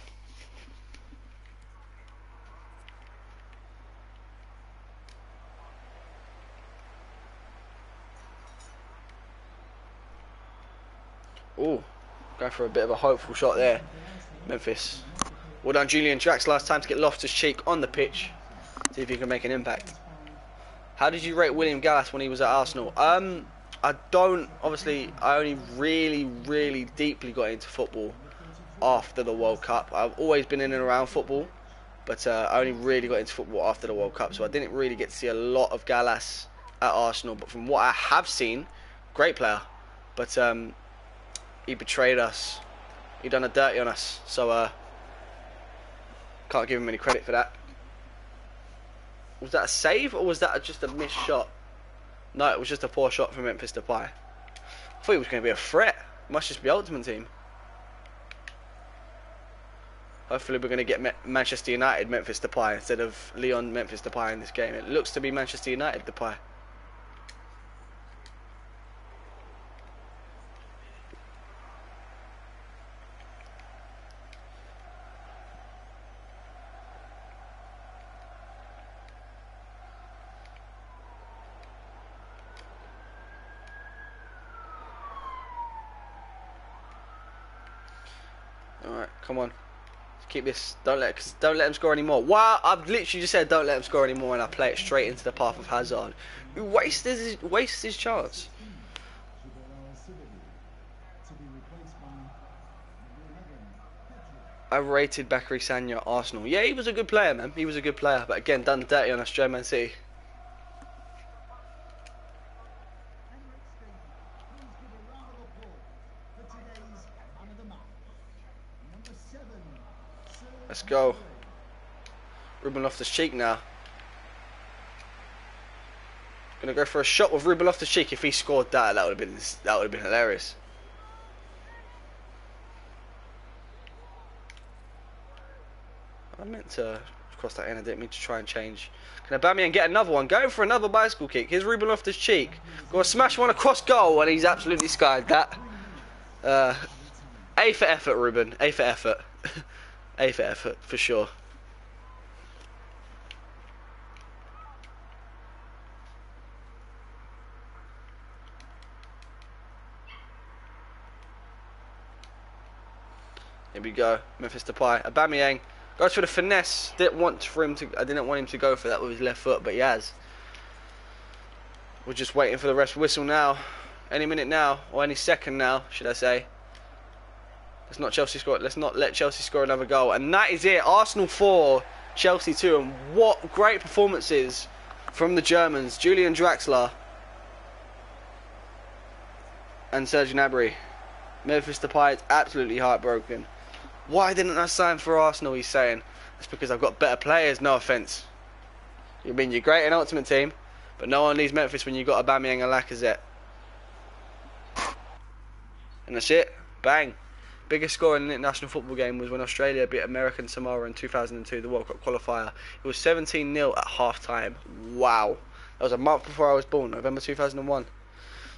Oh, going for a bit of a hopeful shot there, Memphis. Well done, Julian Draxler. Last time to get Loftus-Cheek on the pitch. See if he can make an impact. How did you rate William Gallas when he was at Arsenal? I only really deeply got into football after the World Cup. I've always been in and around football, but I only really got into football after the World Cup. So I didn't really get to see a lot of Gallas at Arsenal. But from what I have seen, great player. But he betrayed us. He done a dirty on us. So can't give him any credit for that. Was that a save or was that just a missed shot? No, it was just a poor shot from Memphis Depay. I thought he was going to be a threat. Must just be Ultimate Team. Hopefully we're going to get Manchester United Memphis Depay instead of Leon Memphis Depay in this game. It looks to be Manchester United Depay. Alright, come on. Keep this. Don't let him score anymore. Wow, I've literally just said don't let him score anymore, and I play it straight into the path of Hazard, who wastes his chance. I rated Bakary Sagna at Arsenal. Yeah, he was a good player, man. He was a good player, but again, done dirty on us, Man City. Let's go. Ruben Loftus-Cheek now. Gonna go for a shot with Ruben Loftus-Cheek. If he scored that, that would have been hilarious. I meant to cross that in. I didn't mean to try and change. Can Aubameyang get another one? Going for another bicycle kick. Here's Ruben Loftus-Cheek. Gonna smash one across goal, and he's absolutely skied that. A for effort, Ruben. A for effort. A for effort, for sure. Here we go. Memphis Depay. Aubameyang goes for the finesse. I didn't want him to go for that with his left foot, but he has. We're just waiting for the ref whistle now. Any minute now, or any second now, should I say. Let's not let Chelsea score another goal. And that is it. Arsenal 4, Chelsea 2. And what great performances from the Germans. Julian Draxler and Serge Gnabry. Memphis Depay is absolutely heartbroken. Why didn't I sign for Arsenal, he's saying. It's because I've got better players, no offence. You mean you're great in Ultimate Team, but no one leaves Memphis when you've got Aubameyang and Lacazette. And that's it. Bang. Biggest score in an international football game was when Australia beat American Samoa in 2002, the World Cup qualifier. It was 17-0 at half-time. Wow. That was a month before I was born, November 2001.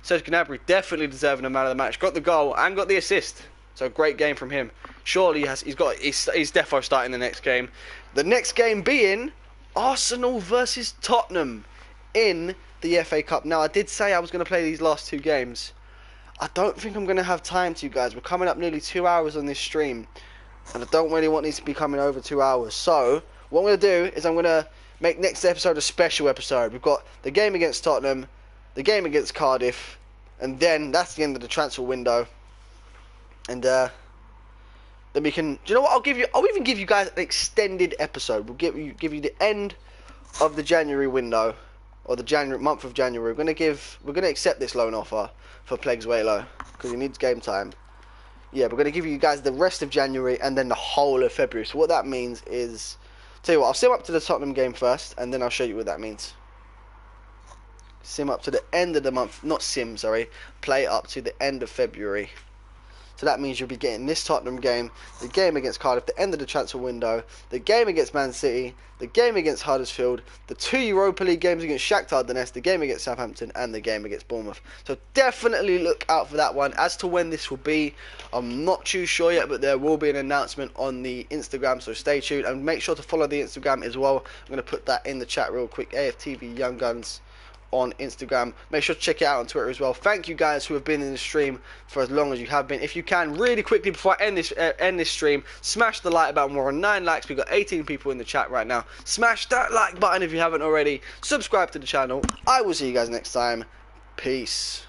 Serge Gnabry definitely deserving a man of the match. Got the goal and got the assist. So great game from him. Surely he's defo starting the next game. The next game being Arsenal versus Tottenham in the FA Cup. Now, I did say I was going to play these last two games. I don't think I'm going to have time to, you guys. We're coming up nearly 2 hours on this stream, and I don't really want these to be coming over 2 hours. So what I'm going to do is I'm going to make next episode a special episode. We've got the game against Tottenham, the game against Cardiff, and then that's the end of the transfer window. And then we can, do you know what? I'll even give you guys an extended episode. We'll give you the end of the January window, or the month of January. We're gonna accept this loan offer for Pleguezuelo because he needs game time. Yeah, we're gonna give you guys the rest of January and then the whole of February. So what that means is, tell you what, I'll sim up to the Tottenham game first, and then I'll show you what that means. Sim up to the end of the month, play up to the end of February. So that means you'll be getting this Tottenham game, the game against Cardiff, the end of the transfer window, the game against Man City, the game against Huddersfield, the 2 Europa League games against Shakhtar Donetsk, the game against Southampton, and the game against Bournemouth. So definitely look out for that one. As to when this will be, I'm not too sure yet, but there will be an announcement on the Instagram, so stay tuned. And make sure to follow the Instagram as well. I'm going to put that in the chat real quick. AFTV Young Gunz on Instagram. Make sure to check it out on Twitter as well. Thank you guys who have been in the stream for as long as you have been. If you can, really quickly before I end this stream, smash the like button. We're on 9 likes. We've got 18 people in the chat right now. Smash that like button if you haven't already. Subscribe to the channel. I will see you guys next time. Peace.